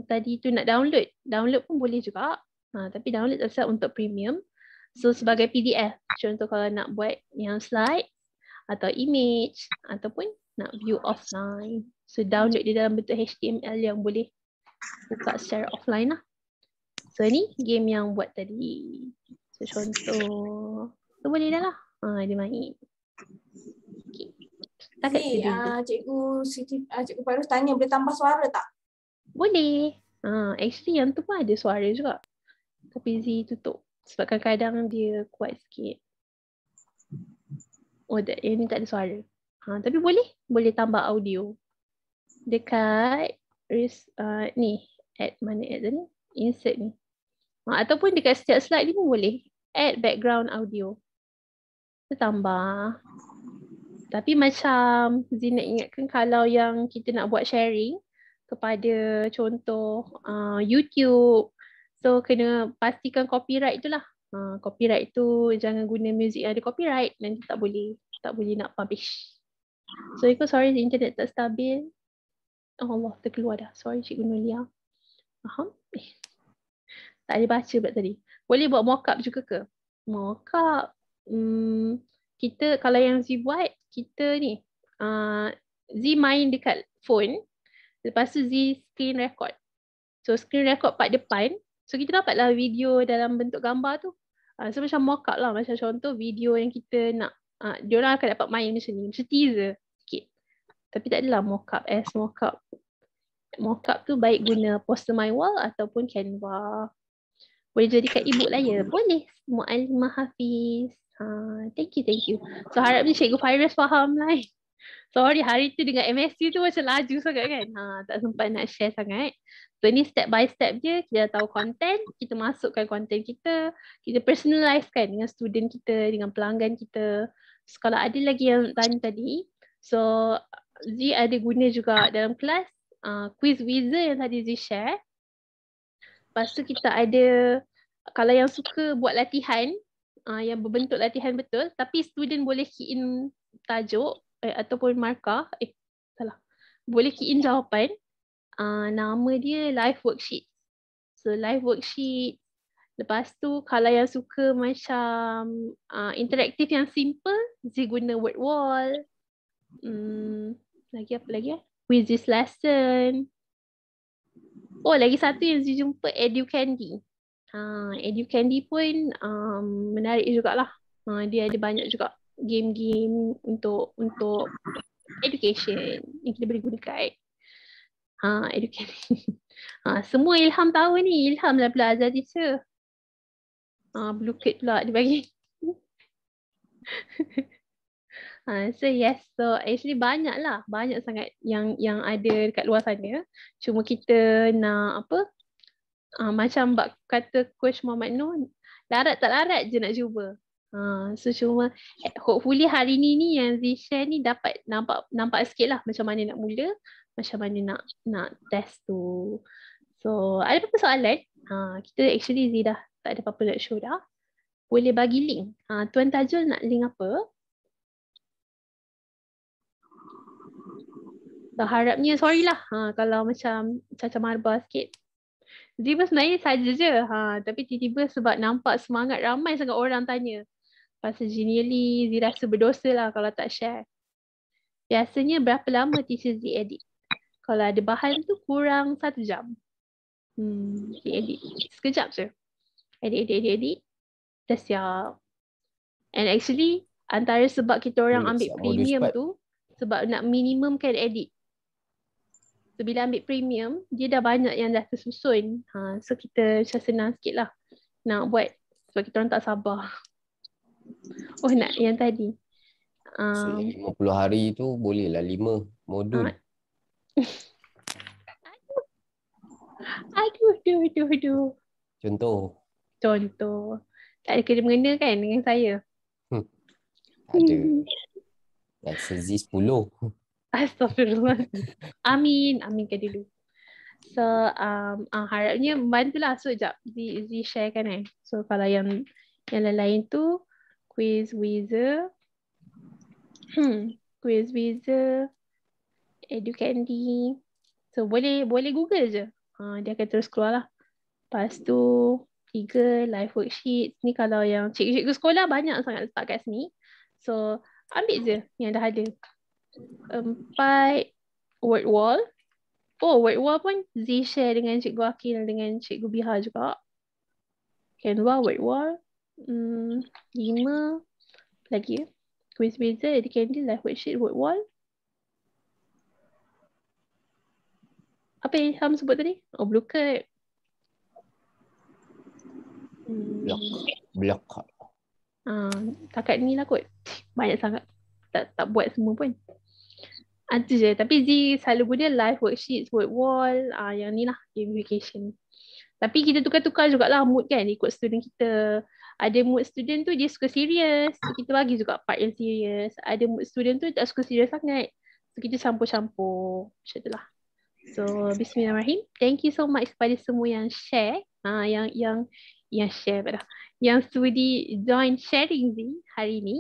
tadi tu nak download. Download pun boleh juga. Tapi download tak untuk premium. So sebagai PDF. Contoh kalau nak buat yang slide atau image ataupun nak view offline. So download dia dalam bentuk HTML yang boleh buka secara offline lah. So ni game yang buat tadi. So contoh. So boleh dah lah. Dia main. Okay. Cikgu Fairuz tanya boleh tambah suara tak? Boleh. Actually yang tu pun ada suara juga. Tapi Z tutup. Sebab kadang-kadang dia kuat sikit. Yang ni tak ada suara. Tapi boleh tambah audio. Dekat ni add mana add tadi? Insert ni. Ataupun dekat setiap slide ni pun boleh add background audio. Kita tambah. Tapi macam Zee nak ingatkan kalau yang kita nak buat sharing kepada contoh YouTube. So kena pastikan copyright tu lah. Copyright tu jangan guna music yang ada copyright. Nanti tak boleh nak publish. So sorry internet tak stabil. Oh Allah terkeluar dah. Sorry Cikgu Nolia. Faham? Tak ada baca pula tadi. Boleh buat mockup juga ke? Mockup. Kita kalau yang Z buat, kita ni. Z main dekat phone. Lepas tu Z screen record. So screen record part depan. So kita dapatlah video dalam bentuk gambar tu. So macam mockup lah. Macam contoh video yang kita nak. Diorang akan dapat main macam ni. Macam teaser sikit. Tapi tak adalah mockup as mockup. Mockup tu baik guna poster my wall ataupun Canva. Boleh jadikan e-book lah ya. Boleh. Mu'alimah Hafiz. Thank you. So harapnya Cikgu Fairuz faham lah. Sorry, hari tu dengan MSC tu macam laju sangat kan. Tak sempat nak share sangat. So ni step by step je, kita dah tahu content, kita masukkan content kita personalizekan dengan student kita, dengan pelanggan kita. So kalau ada lagi yang tanya tadi, so Z ada guna juga dalam kelas quiz wizard yang tadi Z share. Lepas tu kita ada, kalau yang suka buat latihan, yang berbentuk latihan betul, tapi student boleh key in tajuk ataupun markah, boleh key in jawapan. Nama dia live worksheet. So live worksheet. Lepas tu kalau yang suka macam interaktif yang simple, Z guna word wall. Lagi apa lagi? With this lesson. Oh, lagi satu yang Z jumpa, EduCandy. EduCandy pun menarik jugalah. Dia ada banyak juga game-game untuk education yang kita boleh gunakan. Education. Semua Ilham tahu ni. Ilham lah pula Azhar teacher. Blue card pula dia bagi. So yes, so actually banyak sangat yang ada dekat luar sana. Cuma kita nak apa? Macam kata Coach Muhammad Noor, larat tak larat je nak cuba. So cuma hopefully hari ni yang Z share ni dapat nampak sikit lah macam mana nak mula, macam mana nak test tu. So ada apa-apa soalan? Kita actually Z dah tak ada apa-apa nak show dah. Boleh bagi link. Tuan Tajul nak link apa? So, harapnya sorry lah kalau macam Caca Marba sikit. Z pun sebenarnya saja je. Tapi tiba-tiba sebab nampak semangat ramai sangat orang tanya. Pasal Genially, Z rasa berdosa lah kalau tak share. Biasanya berapa lama teacher Z edit? Kalau ada bahan tu kurang 1 jam. Z edit. Sekejap je. Edit. Dah siap. And actually, antara sebab kita orang ambil premium tu, sebab nak minimumkan edit. So, bila ambil premium, dia dah banyak yang dah tersusun. So, kita macam senang sikit lah nak buat. Sebab kita orang tak sabar. Oh, nak yang tadi. 50 hari tu boleh lah 5 modul. Aduh. Contoh. Tak ada kena mengena kan dengan saya? Ada. Rasa Z 10. Astagfirullah. Aminkan dulu. So harapnya membantulah. So sekejap Z sharekan So kalau yang lain tu quiz wizard, EduCandy. So boleh Google je. Dia akan terus keluar lah. Lepas tu 3 live worksheet. Ni kalau yang cikgu-cikgu sekolah banyak sangat letak kat sini. So ambil je yang dah ada. 4 word wall. Oh, word wall pun Z share dengan Cikgu Akil dengan Cikgu Biha juga. Canva, word wall. 5 lagi. Quiz wizard, EduCandy, live worksheet, word wall. Apa yang Ilham sebut tadi? Oh, blue card. Block. Takat ni lah kot. Banyak sangat. Tak buat semua pun. Itu je. Tapi Z selalu guna live worksheets, word wall, yang ni lah, gamification. Tapi kita tukar-tukar jugalah mood kan, ikut student kita. Ada mood student tu dia suka serius, so kita bagi juga part yang serius. Ada mood student tu tak suka serius sangat, so kita campur-campur. Macam tu lah. So bismillahirrahmanirrahim. Thank you so much kepada semua yang share, yang share pada, yang sudi join sharing Z hari ni.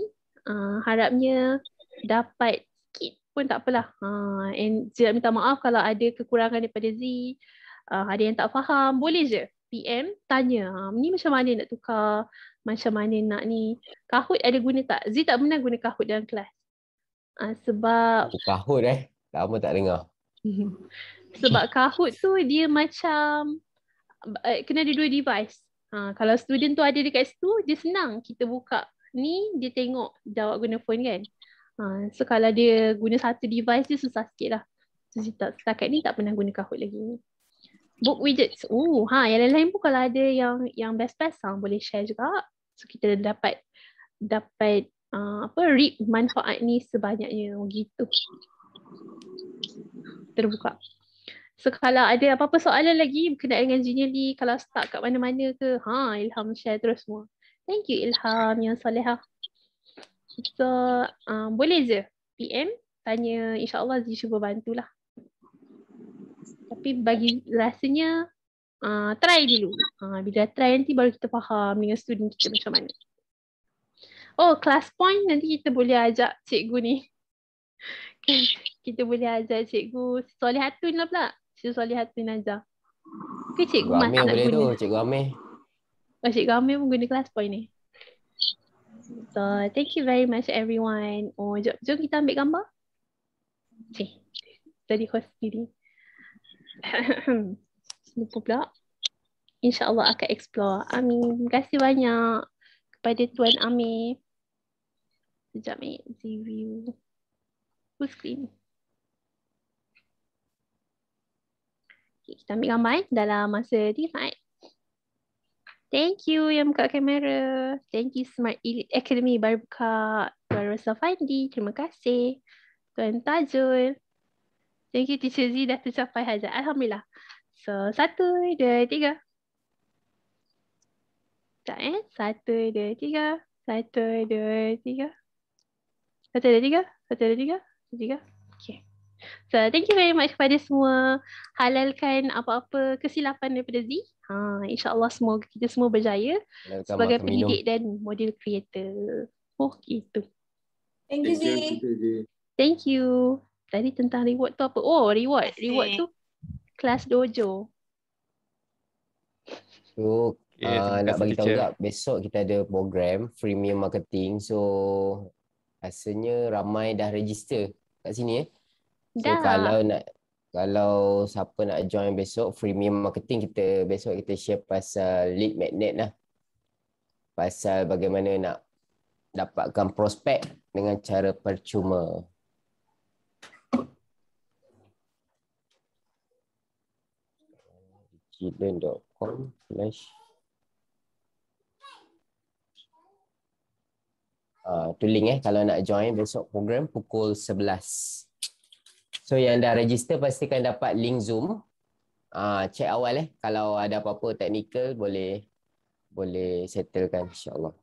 Harapnya dapat sikit pun tak apalah. And saya minta maaf kalau ada kekurangan daripada Z. Ada yang tak faham, boleh je PM tanya. Ni macam mana nak tukar, macam mana nak ni. Kahoot ada guna tak? Z tak pernah guna Kahoot dalam kelas. Sebab Kahoot lama tak dengar. Sebab Kahoot tu dia macam kena ada 2 device. Kalau student tu ada dekat situ, dia senang kita buka ni, dia tengok jawab guna phone kan. So kalau dia guna satu device, dia susah sikit lah. So setakat ni tak pernah guna Kahoot lagi. Book widgets. Yang lain-lain pun kalau ada yang best boleh share juga. So kita dapat reap manfaat ni sebanyaknya gitu. Terbuka. So kalau ada apa-apa soalan lagi berkenaan dengan Junior Lee, kalau stuck kat mana-mana ke, Ilham share terus semua. Thank you Ilham yang solehah. So boleh je PM tanya, insyaAllah Zee cuba bantulah. Tapi bagi rasanya try dulu. Bila try nanti baru kita faham dengan student kita macam mana. Oh, class point nanti kita boleh ajak cikgu ni. Kita boleh ajak cikgu Solihatun lah pula. Cikgu Solihatun ajar. Ke cikgu Mas Amir nak boleh guna? tu, Cikgu Amir. Oh, cikgu Amir pun guna class point ni. So, thank you very much everyone. Oh, jom kita ambil gambar. Jadi host sendiri. Lupa pula. InsyaAllah akan explore. Amin. Terima kasih banyak kepada Tuan Amir. Sekejap review. Full screen. Okay, kita ambil gambar dalam masa 3 saat. Thank you yang buka kamera. Thank you Smart Elite Academy baru buka. Tuan Rosa Fandi, terima kasih. Tuan Tajul. Thank you Teacher Z dah tercapai hajat. Alhamdulillah. So, 1, 2, 3. Sekejap 1, 2, 3. 1, 2, 3. 1, 2, 3. 1, 2, 3. 3. Okay. So, thank you very much kepada semua. Halalkan apa-apa kesilapan daripada Z. InsyaAllah semoga kita semua berjaya sebagai pendidik dan model creator. Oh, gitu. Thank you, Z. Thank you. Tadi tentang reward tu apa? Oh, reward. Reward tu kelas dojo. So, nak bagi tahu juga besok kita ada program freemium marketing. So, rasanya ramai dah register kat sini So kalau siapa nak join besok freemium marketing, besok kita share pasal lead magnet lah. Pasal bagaimana nak dapatkan prospek dengan cara percuma. Children.com/ tu link kalau nak join besok program pukul 11. So yang dah register pastikan dapat link Zoom. Check awal kalau ada apa-apa technical boleh settlekan insya-Allah.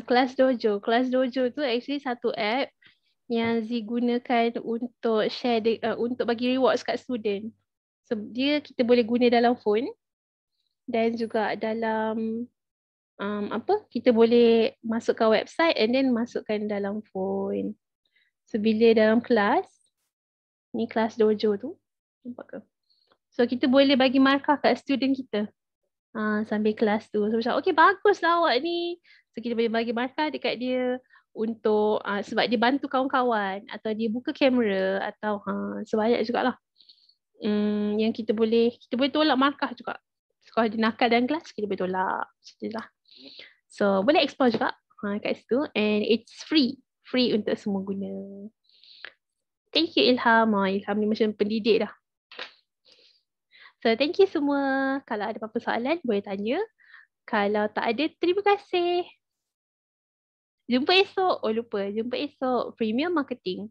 Kelas Dojo. Kelas Dojo tu actually satu app yang Z gunakan untuk share untuk bagi rewards kat student. So kita boleh guna dalam phone dan juga dalam kita boleh masukkan website and then masukkan dalam phone. So bila dalam kelas, ni kelas dojo tu, nampak ke? So kita boleh bagi markah kat student kita sambil kelas tu. So macam, okay baguslah awak ni. So kita boleh bagi markah dekat dia untuk sebab dia bantu kawan-kawan atau dia buka kamera atau sebanyak jugalah. Yang kita boleh tolak markah juga. So, kalau dia nakal dalam kelas, kita boleh tolak. Macam tu lah. So boleh explore juga kat situ and it's free untuk semua guna. Thank you Ilham. Ilham ni macam pendidik dah. So thank you semua. Kalau ada apa-apa soalan boleh tanya. Kalau tak ada, terima kasih. Jumpa esok. Oh lupa, jumpa esok. Premium Marketing.